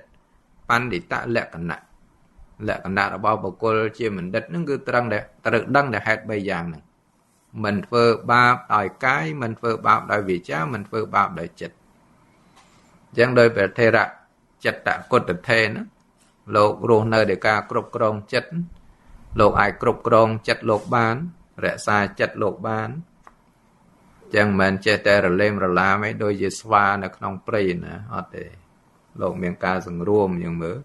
បណ្ឌិតលក្ខណៈរបស់បុគ្គលជាបណ្ឌិតហ្នឹងគឺត្រូវដឹងតែហេតុ3យ៉ាងហ្នឹងមិនធ្វើបាបដោយកាយមិនធ្វើបាបដោយវាចាមិនធ្វើបាបដោយចិត្តអញ្ចឹងដោយព្រះថេរៈចិត្តគុតថេណាលោករស់នៅដោយការគ្រប់គ្រងចិត្តលោកអាចគ្រប់គ្រងចិត្តលោកបានរក្សាចិត្តលោកបានចឹងមិនចេះតែរលែងរឡាមឯងដូចជាស្វានៅក្នុងព្រៃណាអត់ទេលោកមានការសង្រួមយ៉ាងមើល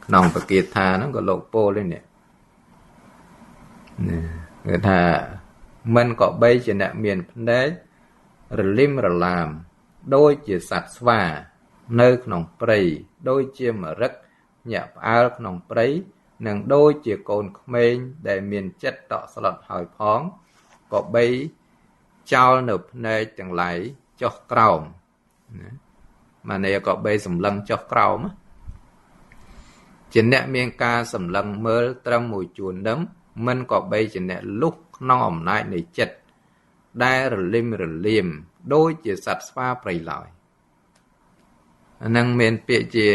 ក្នុងបគាថាហ្នឹងក៏លោកពោលទេនេះគឺថាមិនក៏បីជាអ្នកមានភ្នែករលឹមរឡាមដូចជាសត្វស្វានៅក្នុងព្រៃដូចជាមរឹកញាក់ផ្អើលក្នុងព្រៃនិងដូចជាកូនក្មេងដែលមានចិត្តតក់ស្លុតហើយផងក៏បីចោលនៅភ្នែកទាំងឡាយចុះក្រោមណាម៉ាន័យក៏បីសម្លឹងចុះក្រោមជាអ្នកមានការសម្លឹងមើលត្រឹមមួយជួនដឹងមិនក៏បីជាអ្នកលុះក្នុងអំណាចនៃចិត្តដែលរលឹមរលៀមដូចជាសត្វស្វាព្រៃឡើយអានឹងមានពាក្យជា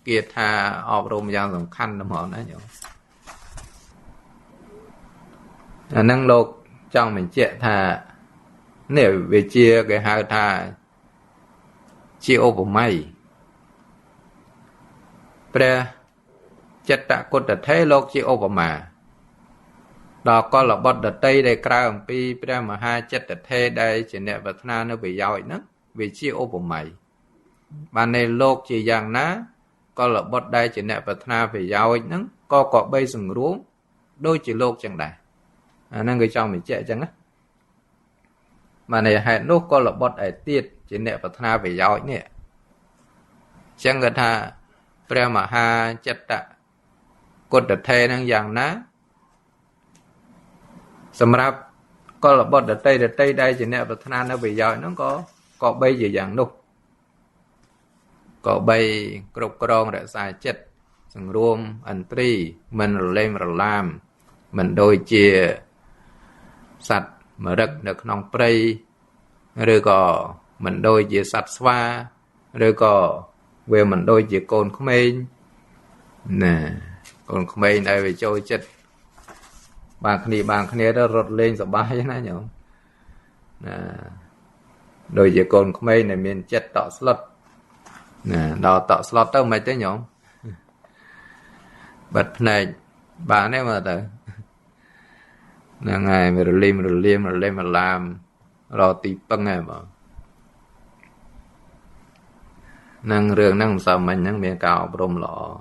គាថាអប់រំយ៉ាងសំខាន់ហ្មងណាញោមអានឹងលោក trong mình chuyện thà nếu về chia cái hai thà chia ô của mày pre chất đã cốt đã thế lộc chia ô của mà đó có là bọt đợt tây đây krao pi pre mà hai chất đợt thế đây chỉ nè vật na nó bị giỏi nữa vì chia ô của mày ban này lộc chỉ dạng ná có là bọt đây chỉ nè vật na bị giỏi nữa có bay sừng ruống đôi chỉ lộc chẳng đại năng người trong mình chạy chẳng á mà này hai nốt có là bọt ấy tiệt chỉ nè vật na bị giỏi nè chẳng người ta pre mà hai chất đã cốt đợt thế năng dạng ná sầm rạp có là bọt đợt tây đây chỉ nè vật na nó bị giỏi nó có bay gì dạng nục có bay cột cong để xài chất sừng ruộng anh tri mình lên rồi làm mình đôi chia sạch mà được nòng prey rồi có mình đôi chia sạch xoa rồi có về mình đôi chia cồn không men nè cồn không men đây về trôi chất bàn khné đó rột lên rồi bay thế này nhở nè đôi chia cồn không men này miền chất tọt slot nè đào tọt slot tới mấy tới nhở bật này bà này mà tới là ngày mà lên mà làm rồi tí băng này mà năng rương năng sao mình năng miệng cào bông lọ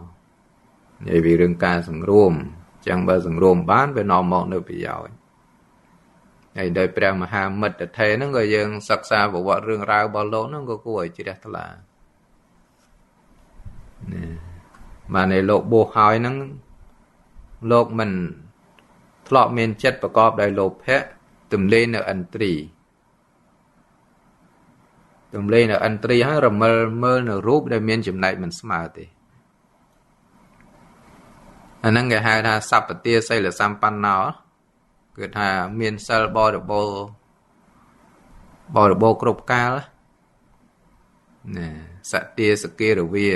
vậy vì rương ca sừng rùm chẳng bao sừng rùm bán với nó mọn được bị giỏi ngày đời pre mà ham mật để thế nó người dân sắc xa bộ vợ rương rau bao lỗ nó có cuối chỉ đẹp là mà này lộ bộ hỏi nó lột mình lọ men chấtประกอบដោយលោភៈទំលេនៅឥន្ទ្រីទំលេនៅឥន្ទ្រីហើយរមិលមើលនៅរូបដែលមានចំណែកមិនស្មើទេអាហ្នឹងគេហៅថាសព្ពទាសីលសម្បណ្ណោគឺថាមានសិលបរិបូរណ៍គ្រប់កាលណាសទាសកេរវា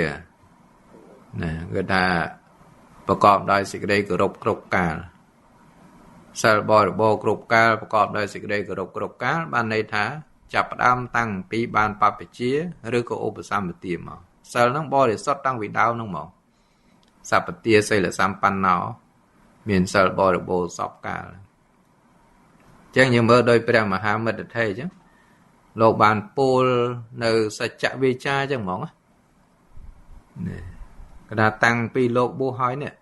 ណាគឺថាប្រកបដោយសេចក្តីគោរពគ្រប់កាលសិលបរិបូរណ៍គ្រប់កាលប្រកបដោយសេចក្តីគោរពគ្រប់កាលបានន័យថាចាប់ផ្ដើមតាំងពីបានបព្វជិឬក៏ឧបសម្បទាមកសិលហ្នឹងបរិសុទ្ធតាំងពីដើមហ្នឹងមកសព្ពទាសីលសម្បណ្ណោមានសិលបរិបូរណ៍សពកាលអញ្ចឹងយើងមើលដោយព្រះមហាមិត្តថេរអញ្ចឹងលោកបានពោលនៅសច្ចវិជ្ជាអញ្ចឹងហ្មងណាគេថាតាំងពីលោកបួសហើយនេះ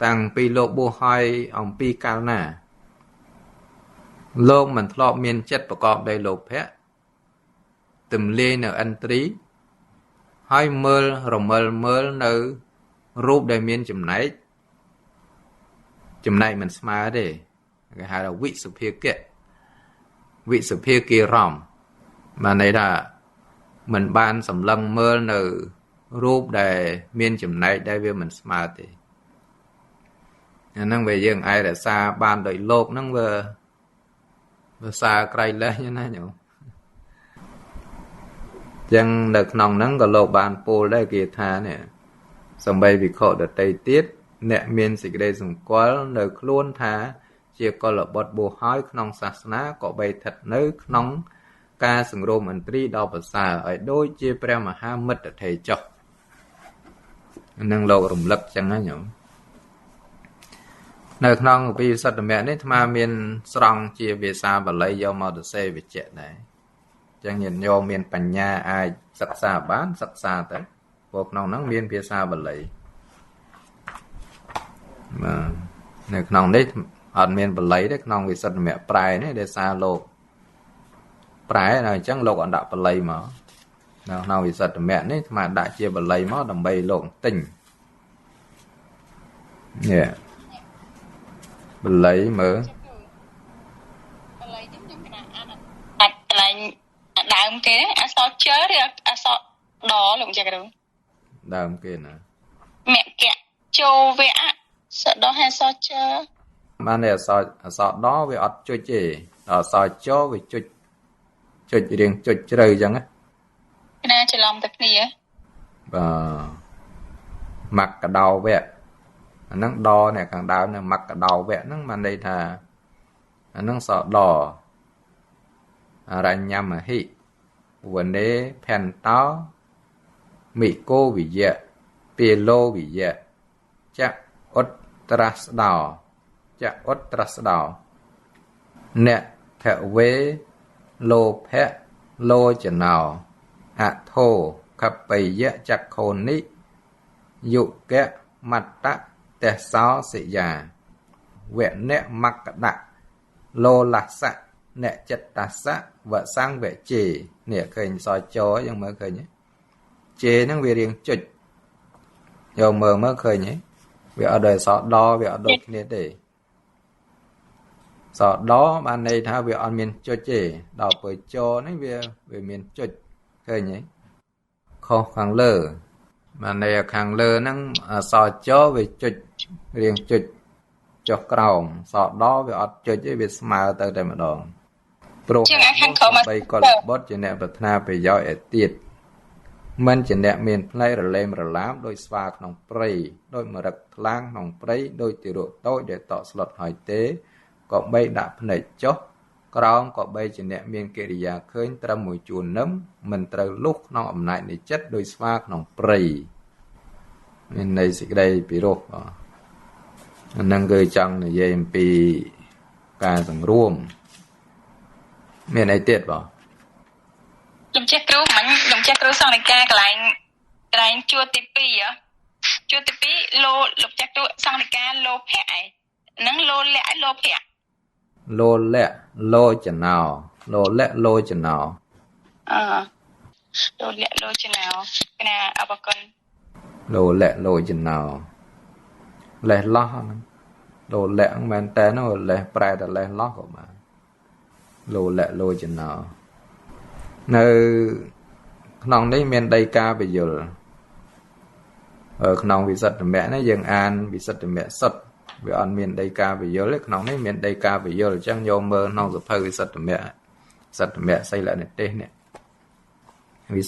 តាំងពីលោកបួសហើយអំពីកាលណាលោកមិនធ្លាប់មានចិត្តប្រកបដោយលោភៈទំលាយនៅឥន្ទ្រីហើយមើលរមិលមើលនៅរូបដែលមានចំណែកមិនស្មើទេគេហៅថាវិសុភាគៈវិសុភាគិរមបានន័យថាមិនបានសម្លឹងមើលនៅរូបដែលមានចំណែកដែលវាមិនស្មើទេអាហ្នឹងវាយើងឯរក្សាបានដោយលោកហ្នឹងវាសារក្រៃលែងណាញោមចឹងនៅក្នុងហ្នឹងក៏លោកបានពោលដែរគេថានេះសំបីវិខដតីទៀតអ្នកមានសេចក្តីសង្កល់នៅខ្លួនថាជាកុលបុត្របួសហើយក្នុងសាសនាក៏បីស្ថិតនៅក្នុងការសង្រួមឥន្ទ្រីដ៏ប្រសើរឲ្យដូចជាព្រះមហាមិត្តថេរចុះនឹងលោករំលឹកចឹងណាញោមនៅក្នុងគម្ពីរសត្តមៈនេះអាត្មាមានស្រង់ជាភាសាបាលីយកមកទៅសេវជ្ជៈដែរចឹងញាតិញោមមានបញ្ញាអាចសិក្សាបានសិក្សាទៅព្រោះក្នុងហ្នឹងមានភាសាបាលីបាទនៅក្នុងនេះអត់មានបាលីទេក្នុងវិសុទ្ធមគ្គប្រែនេះដែលសារលោកប្រែហើយអញ្ចឹងលោកអត់ដាក់បាលីមកនៅក្នុងវិសុទ្ធមគ្គនេះអាត្មាដាក់ជាបាលីមកដើម្បីលោកទិញនេះបាលីមើលបាលីនេះខ្ញុំគណៈអានដាច់កន្លែងដើមគេអសជើឬអសដលោកចាគ្រូដើមគេណាមគ្គជោវៈសដហេសជើបានតែអសដវាអត់ចុចទេដល់អសជោវាចុចរៀងចុចជ្រៅអញ្ចឹងណាច្រឡំតែគ្នាបាទមកដោវៈអាហ្នឹងដអ្នកខាងដើមនៅមកដោវៈហ្នឹងបានន័យថា anh nâng sọ đỏ ra nhằm mà hị vấn đề phèn táo mỹ cô vì dạ bì lô vì dạ chắc ốt tras đỏ chắc ốt tras đỏ nè thẹo vế lô phẹ lô chả nào thô khắp bầy dạ chắc khôn ní dụ kẹ mặt tắc tè sáu sĩ già vẹn nẹ mặc đạ lô lạc sạ nẹ chất tà sạ vợ sang vẹ chì nẹ khởi soi chó nhưng mới khởi nhé chê nó về riêng chụt dầu mờ mới khởi nhé vì ở đời sọ đo vì ở đột nè để sọ đó ban này tha vì ở miền cho chê đào bởi cho nó về miền chụt khởi nhé khó khăn lơ mà này khăn lơ nó sọ chó về chụt riêng chụt cho cầu sọ đó về ở chụt với việc mà từ đây mà đòn pro bây còn bớt cho nè bật na về giỏi ở tiệt mình chỉ nè miền play rồi lên rồi làm đôi spa nòng prey đôi mà đặt lang nòng prey đôi tiêu độ tối để tạo slot hỏi tế còn bây đã này chốt còn có bây chỉ nè miền kia thì khơi trầm mùi chuồn nấm mình từ lúc nó ẩm lại để chất đôi spa nòng prey nên đây sẽ đây bị rô năng gửi trong này dây bị cả thằng ruộng miền này tiệt bảo đồng chắc cứu xong này ca cái lại chua tivi á chua tivi lô lục chắc cứu xong này ca lô phẹ nắng lô lẽ lô chả nào lô chả nào lô chả nào cái nào à bà con lô chả nào lẹ lo lô lẹ men té nó lẹ prai là lẹ lo của mà lô chả nào nơi nòng đấy men đây ca bây giờ ở nòng bị giật mẹ nó dừng an bị giật mẹ sật vì ăn miền đây ca bây giờ lấy nòng đấy miền đây ca bây giờ là chẳng vô mơ nòng rồi hơi giật mẹ xây lại này tên nè vì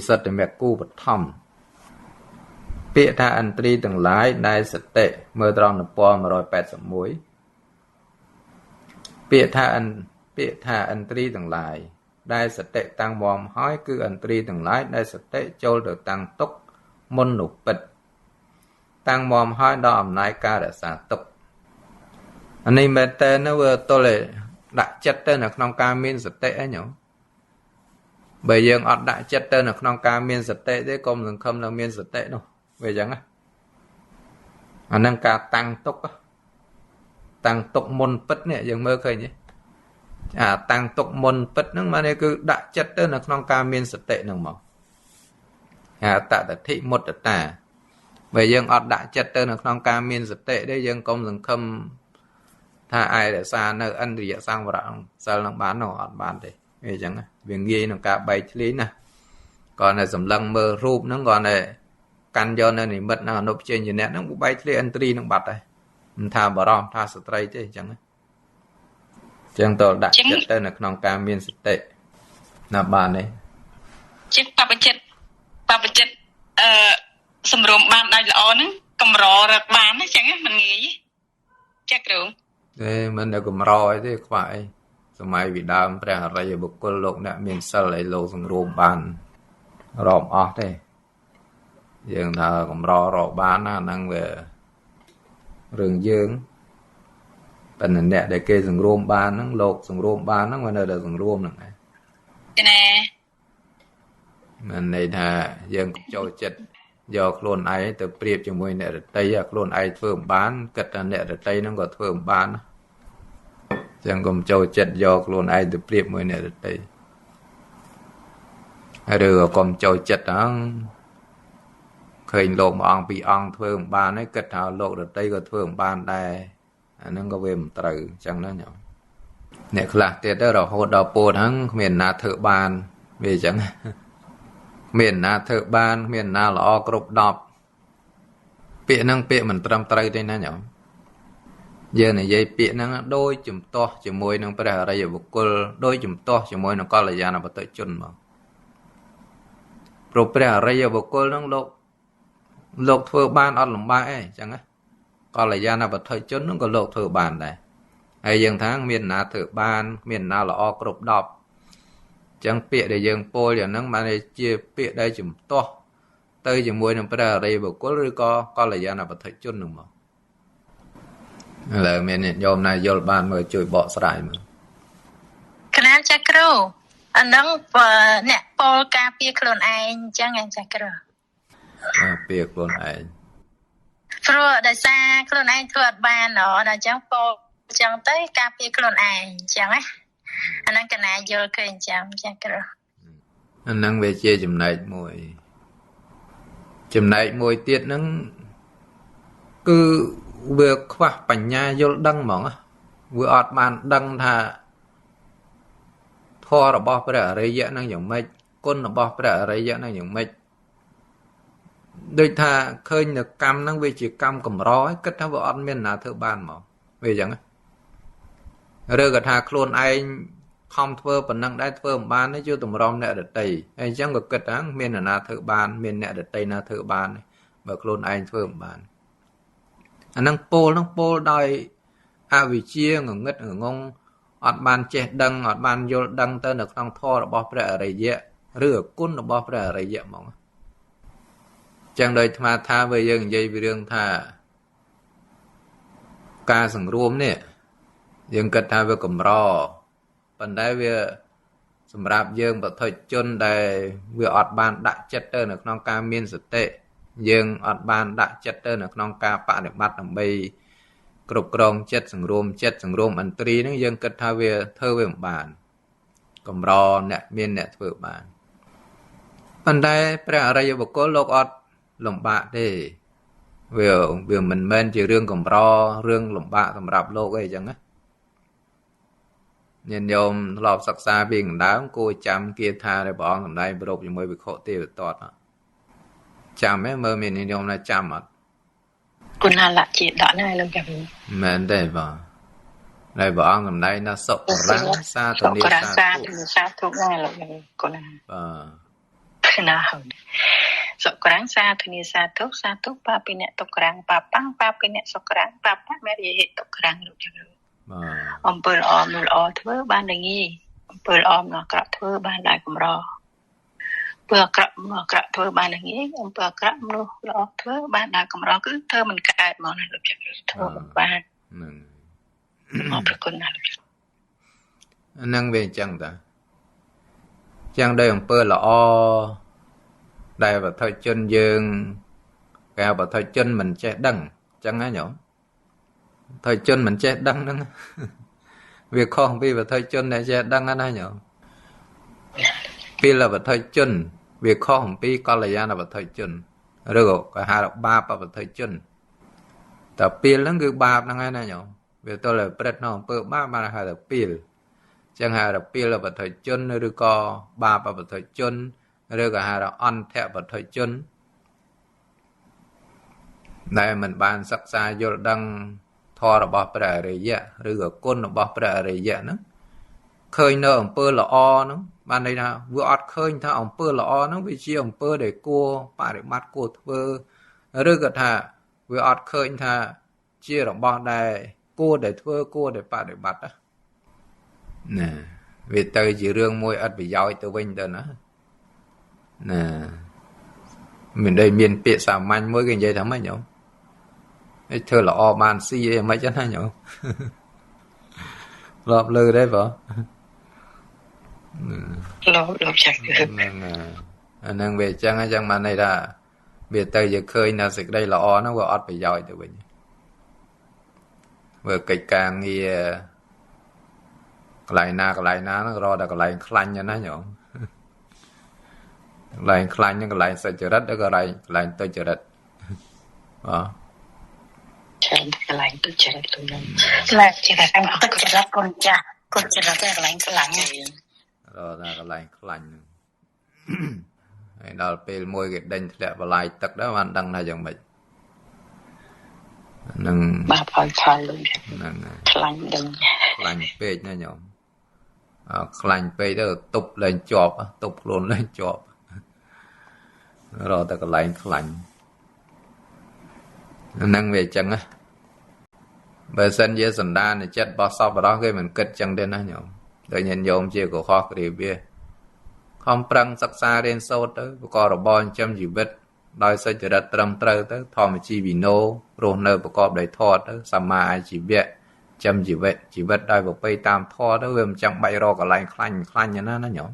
giật mẹ cu vật thầm bịa tha anh tri từng lái đai sật tệ mơ tròn là po mà rồi bẹt sầm muối bịa tha anh tri từng lái đai sật tệ tăng bom hói cứ anh tri từng lái đai sật tệ châu được tăng tốc môn nục bịch tăng bom hói đo ẩm nái ca để xả tốc anh ấy mẹ tên nó vừa tôi lại đã chất tên ở trong ca miên sật tệ ấy nhở bây giờ ọt đã chất tên ở trong ca miên sật tệ thế công dừng không là miên sật tệ đâu về chẳng á nâng ca tăng tốc môn bích nè dừng mơ khơi nhé tăng tốc môn bích nó mà này cứ đã chất tên là trong ca miên sật tệ nâng màu tạ thị một tả bây giờ ọt đã chất tên là trong ca miên sật tệ đấy dân công dừng không tha ai để xa nơi ăn thì sang vào đoạn sao nó bán nó ọt bán đấy về chẳng á vì nghi nó cả bảy lý nè còn là sầm lăng mơ rụp nó còn này căn do nên thì mất nào nộp trên internet nó cũng bay lên entry nó bật đây tha bảo rom tha straight chứ chẳng chẳng tôi đặt chất tên là non cam miên tệ là bàn này chiếc ba chất sầm rôm ban đại lọ nó cầm rò rạc bàn nó chẳng á mình nghĩ chắc rồi thế mình đã cầm rò thế phải sớm vì đam ra ra bực cô lộc đã miên sờ lại lô sầm rôm bàn ròm off đây dương thờ cũng rò bán năng về rừng dương tình nè để kê rừng rôm bán nó lột rừng rôm bán nó ngoài nơi là rừng rôm này cái này mình này thà dương cũng cho chết do luôn ấy từ priệp cho môi nè tây luôn ấy thường bán cất nè tây nó có thường bán dương cũng cho chết do luôn ấy từ priệp môi nè tây hay được còn cho chết đó khởi lộ mà ông bị ông thường bàn ấy kết hợp lộ được đây có thường bàn đây nó có về một từ chẳng nó nhỏ nè là tiết đó là hồ đào bột hắn miền na thợ bàn về chẳng miền na thợ bàn miền na là o cột đọp bịa năng bịa mình trầm trai đây nó nhỏ giờ này dây bịa năng đôi chùm to chùm môi năng phải là đây giờ bục đôi chùm to chùm môi nó có là gia nào bắt tới chun mà rồi phải là đây giờ bục năng lộ lột thừa bàn ở lòng ba ấy chẳng á còn là gia nào bật thời chốn nó có lột thừa bàn này ហើយយើងថាមានណាធ្វើបានមានណាល្អគ្រប់10អញ្ចឹងពាក្យដែលយើងពោលយ៉ាងហ្នឹងបានជាពាក្យដែលជំទាស់ទៅជាមួយនឹងព្រះអរិយបុគ្គលឬក៏កល្យាណបតិជនហ្នឹងមកឥឡូវមានញាតិញោមណាយល់បានមើលជួយបកស្រាយមើលកណាចាគ្រូអាហ្នឹងអ្នកពោលការពារខ្លួនឯងអញ្ចឹងចាគ្រូការពារខ្លួនឯងព្រោះដោយសារខ្លួនឯងធ្វើអត់បានដល់អញ្ចឹងពោលអញ្ចឹងទៅការពារខ្លួនឯងអញ្ចឹងណាអាហ្នឹងកណាយល់ឃើញអញ្ចឹងចាគ្រូអាហ្នឹងវាជាចំណែកមួយទៀតហ្នឹងគឺវាខ្វះបញ្ញាយល់ដឹងហ្មងវាអត់បានដឹងថាធម៌របស់ព្រះអរិយហ្នឹងយ៉ាងម៉េចគុណរបស់ព្រះអរិយហ្នឹងយ៉ាងម៉េចដូចថាឃើញនៅកម្មហ្នឹងវាជាកម្មកម្រហើយគិតថាវាអត់មានណាធ្វើបានហ្មងវាអញ្ចឹងឬក៏ថាខ្លួនឯងខំធ្វើប៉ុណ្ណឹងដែរធ្វើមិនបានទេជួយតម្រុំអ្នកដតីហើយអញ្ចឹងក៏គិតថាមានអ្នកណាធ្វើបានមានអ្នកដតីណាធ្វើបានបើខ្លួនឯងធ្វើមិនបានអាហ្នឹងពោលដោយអវិជ្ជាងងឹតងងងអត់បានចេះដឹងអត់បានយល់ដឹងទៅនៅក្នុងធម៌របស់ព្រះអរិយៈឬគុណរបស់ព្រះអរិយៈហ្មងចឹងដោយអាត្មាថាវាយើងនិយាយពីរឿងថាការសង្រួមនេះយើងគិតថាវាកម្រប៉ុន្តែវាសម្រាប់យើងបឋិជនដែលវាអត់បានដាក់ចិត្តទៅនៅក្នុងការមានសតិយើងអត់បានដាក់ចិត្តទៅនៅក្នុងការបដិបត្តិដើម្បីគ្រប់គ្រងចិត្តសង្រួមឥន្ទ្រីហ្នឹងយើងគិតថាវាធ្វើវាមិនបានកម្រអ្នកមានអ្នកធ្វើបានប៉ុន្តែព្រះអរិយបុគ្គលលោកអត់លំបាកទេវាមិនមែនជារឿងកម្ររឿងលំបាកសម្រាប់លោកអីចឹងណាញាតិញោមធ្លាប់សិក្សាពីកណ្ដើមគួរចាំគាថាដែលព្រះអង្គសម្ដែងប្រពជាមួយវិខុទេវទត្តចាំហ៎មើលមានញាតិញោមណាចាំអត់គុណលៈជាដកណាលោកចាំមែនទេបងដែលព្រះអង្គសម្ដែងណាសុខរាំងសាធនីសាធុណាលោកគុណណាណាសុក្រាំងសាធនីសាធុបាពិអ្នកតុក្រាំងបាប៉ាំងបាពិអ្នកសុក្រាំងបាប៉ាមេរិយហេតុក្រាំងលោកចាំអំពើល្អនោះល្អធ្វើបានតែងាយអំពើល្អនោះអាក្រក់ធ្វើបានតែកម្រអំពើអាក្រក់ធ្វើបានតែងាយអំពើអាក្រក់នោះល្អធ្វើបានតែកម្រគឺធ្វើមិនកើតមកណាលោកចាំធ្វើមិនបានអរគុណណាស់ហ្នឹងវាអញ្ចឹងតាចឹងដោយអំពើល្អដែលបឋិជនយើងគេបឋិជនមិនចេះដឹងអញ្ចឹងណាញោមបឋិជនមិនចេះដឹងហ្នឹងវាខុសពីបឋិជនដែលចេះដឹងណាញោមពីលបឋិជនវាខុសអំពីកល្យាណបឋិជនឬក៏គេហៅថាបាបបឋិជនតែពីលហ្នឹងគឺបាបហ្នឹងឯណាញោមវាទល់តែព្រឹត្តនៅអំពើបាបបានហៅថាពីលចឹងហៅថាពីលបឋិជនឬក៏បាបបឋិជនឬក៏ហៅថាអន្តៈបឋិជនដែលមិនបានសិក្សាយល់ដឹងធម៌របស់ព្រះអរិយៈឬក៏គុណរបស់ព្រះអរិយៈហ្នឹងឃើញនៅអំពើល្អហ្នឹងបានន័យថាវាអត់ឃើញថាអំពើល្អហ្នឹងវាជាអំពើដែលគួរបរិបត្តិគួរធ្វើឬក៏ថាវាអត់ឃើញថាជារបស់ដែលគួរដែលធ្វើគួរដែលបរិបត្តិណាវាទៅជារឿងមួយអត់ប្រយោជន៍ទៅវិញទៅណាមានតែមានពាក្យសាមញ្ញមួយគេនិយាយថាម៉េចញោមឯធ្វើល្អបានស៊ីអីមិនចឹងណាញោមរាប់លើទេបងលោកចាក់ហ្នឹងអាហ្នឹងវាអញ្ចឹងបានន័យថាវាទៅជាឃើញនៅសេចក្តីល្អហ្នឹងវាអត់ប្រយោជន៍ទៅវិញវាកិច្ចការងារកន្លែងណាហ្នឹងរកតែកន្លែងខ្លាញ់ណាញោមកន្លែងខ្លាញ់ហ្នឹងកន្លែងសុចរិតឬក៏កន្លែងទុច្ចរិតច្រើនកន្លែងទុច្ចរិតទៅនឹងកន្លែងជាតែទុច្ចរិតកូនចាស់កូនចរិតតែកន្លែងខ្លាញ់រកតែកន្លែងខ្លាញ់ហ្នឹងហើយដល់ពេលមួយគេដេញធ្លាក់បលាយទឹកដែរបានដឹងថាយ៉ាងម៉េចហ្នឹងបាបឲ្យឆាយលុយហ្នឹងខ្លាញ់ដឹងខ្លាញ់ពេកណាញោមខ្លាញ់ពេកទៅទប់លែងជាប់ទប់ខ្លួនលែងជាប់រកតែកន្លែងខ្លាញ់ហ្នឹងវាអញ្ចឹងណា បើសិនជាសន្តានចិត្តរបស់សពរបស់គេមិនគិតចឹងទេណាញោមដោយញាតិញោមជាកុហកគ្រាវាខំប្រឹងសិក្សារៀនសូត្រទៅប្រកបរបរចិញ្ចឹមជីវិតដោយសុចរិតត្រឹមត្រូវទៅធម្មជីវិនោរស់នៅប្រកបដោយធម៌ទៅសម្មាអាជីវៈចិញ្ចឹមជីវិតដោយប្រពៃតាមធម៌ទៅវាមិនចាំបាច់រកកន្លែងខ្លាញ់ណាញោម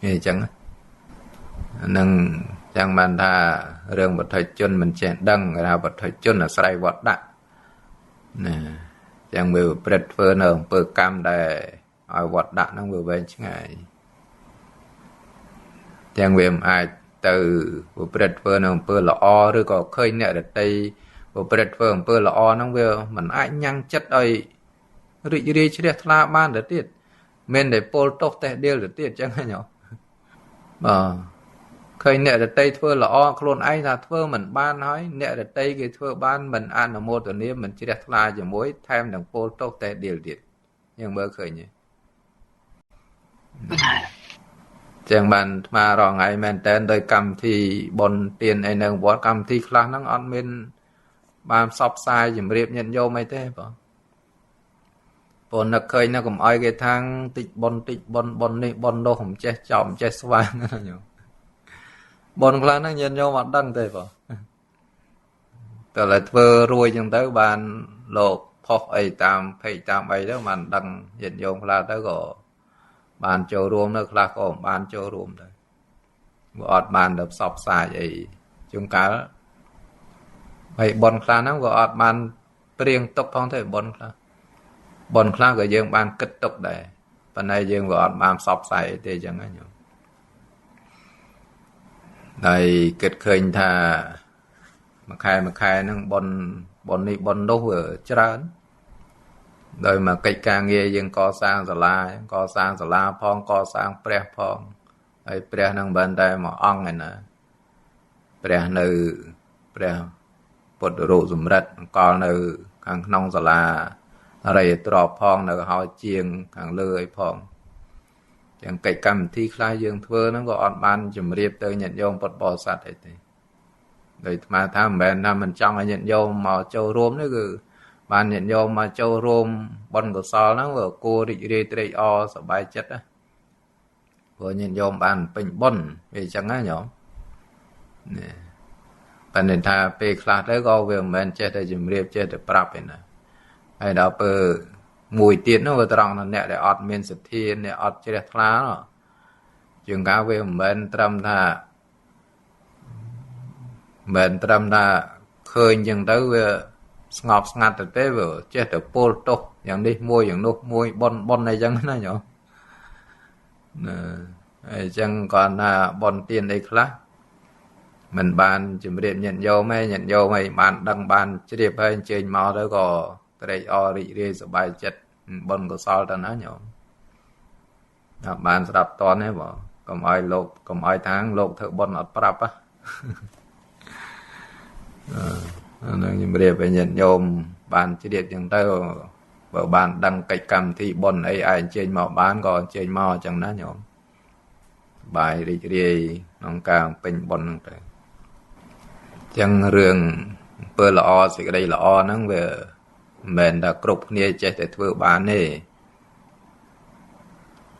អញ្ចឹងនឹងចឹងបានថារឿងវត្ថុជនមិនចេះដឹងគេថាវត្ថុជនអាស្រ័យវត្តដាក់ណាចឹងវាប្រព្រឹត្តធ្វើនៅអំពើកម្មដែលឲ្យវត្តដាក់ហ្នឹងវាវែងឆ្ងាយចឹងវាមិនអាចទៅប្រព្រឹត្តធ្វើនៅអំពើល្អឬក៏ឃើញអ្នកដតីប្រព្រឹត្តធ្វើអំពើល្អហ្នឹងវាមិនអាចញ៉ាំងចិត្តឲ្យរីករាយជ្រះថ្លាបានទៅទៀតមានតែពលទោសតេះដៀលទៅទៀតចឹងហ្នឹងហ៎បាទឃើញអ្នកដតីធ្វើល្អខ្លួនឯងថាធ្វើមិនបានហើយអ្នកដតីគេធ្វើបានមិនអនុមោទនាមិនជ្រះថ្លាជាមួយថែមទាំងពលទោសតេះដៀលទៀតយើងមើលឃើញទេចឹងបានថ្មរងថ្ងៃមែនតែនដោយកម្មវិធីបុណ្យទានអីនៅវត្តកម្មវិធីខ្លះហ្នឹងអត់មានបានផ្សព្វផ្សាយជំរាបញាតិញោមអីទេបងព្រោះនឹកឃើញនៅកុំអោយគេថាងតិចបុណ្យនេះបុណ្យនោះមិនចេះចោលមិនចេះស្វាងណាញោមបុណ្យខ្លះហ្នឹងញាតិញោមអត់ដឹងទេបងតែតែធ្វើរួយចឹងទៅបានលោកផុសអីតាមពេកតាមអីទៅបានដឹងញាតិញោមខ្លះទៅក៏បានចូលរួមនៅខ្លះក៏មិនបានចូលរួមដែរវាអត់បានទៅផ្សព្វផ្សាយអីជួនកាលហើយបុណ្យខ្លះហ្នឹងក៏អត់បានព្រៀងទុកផងទេបុណ្យខ្លះក៏យើងបានគិតទុកដែរប៉ុន្តែយើងក៏អត់បានផ្សព្វផ្សាយអីទេចឹងណាញោមហើយគិតឃើញថាមួយខែហ្នឹងបុណ្យនេះបុណ្យនោះវាច្រើនដោយមកកិច្ចការងារយើងកសាងសាលាផងកសាងព្រះផងហើយព្រះនឹងមិនតែមួយអង្គឯណាព្រះនៅព្រះពុទ្ធរូបសម្រិទ្ធអង្គលនៅខាងក្នុងសាលារាយទ្រពផងនៅហើយជាងខាងលើអីផងទាំងកិច្ចកម្មវិធីខ្លះយើងធ្វើហ្នឹងក៏អត់បានជម្រាបទៅញាតិញោមពុទ្ធបរិស័ទអីទេដោយអាត្មាថាមិនមែនថាមិនចង់ឲ្យញាតិញោមមកចូលរួមទេគឺបានញាតិញោមមកចូលរួមបុណ្យកុសលហ្នឹងវាគួររីករាយត្រេកអរសប្បាយចិត្តណាព្រោះញាតិញោមបានពេញបុណ្យវាអញ្ចឹងណាញោមនេះប៉ុន្តែថាពេលខ្លះទៅក៏វាមិនមែនចេះតែជំរាបចេះតែប្រាប់ឯណាហើយដល់ពេលមួយទៀតនោះវាត្រង់ថាអ្នកដែលអត់មានសទ្ធាអ្នកអត់ជ្រះថ្លាជាងកាវាមិនមែនត្រឹមថាឃើញចឹងទៅវាស្ងប់ស្ងាត់ទៅទេវាចេះតែពោលទោសយ៉ាងនេះមួយយ៉ាងនោះមួយប៉ុនអីចឹងណាញោមហើយចឹងគាត់ថាប៉ុនទៀនអីខ្លះមិនបានជំរាបញាតិញោមឯងញាតិញោមឯងបានដឹងបានជ្រាបហើយអញ្ជើញមកទៅក៏ត្រេកអររីករាយសប្បាយចិត្តបុណ្យកុសលទៅណាញោមតែបានស្ដាប់តនទេបងកុំឲ្យថាងលោកធ្វើបុណ្យអត់ប្រាប់ហ៎នឹងជំរាបឲ្យញាតិញោមបានជ្រាបចឹងទៅបើបានដឹងកិច្ចកម្មវិធីបុណ្យអីឲ្យអញ្ជើញមកបានក៏អញ្ជើញមកចឹងណាញោមបាយរីករាយក្នុងការពេញបុណ្យហ្នឹងទៅចឹងរឿងអំពើល្អសេចក្តីល្អហ្នឹងវាមិនមែនថាគ្រប់គ្នាចេះតែធ្វើបានទេ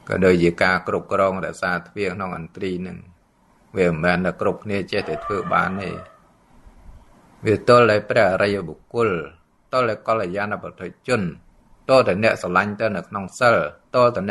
ក៏ដូចជាការគ្រប់គ្រងរក្សាទ្វារក្នុងអន្ត្រីហ្នឹងវាមិនមែនថាគ្រប់គ្នាចេះតែធ្វើបានទេវាទល់តែព្រះអរិយបុគ្គលទល់តែកល្យាណបរិជនទល់តែអ្នកស្រឡាញ់ទៅនៅក្នុងសិលទល់តែអ្នក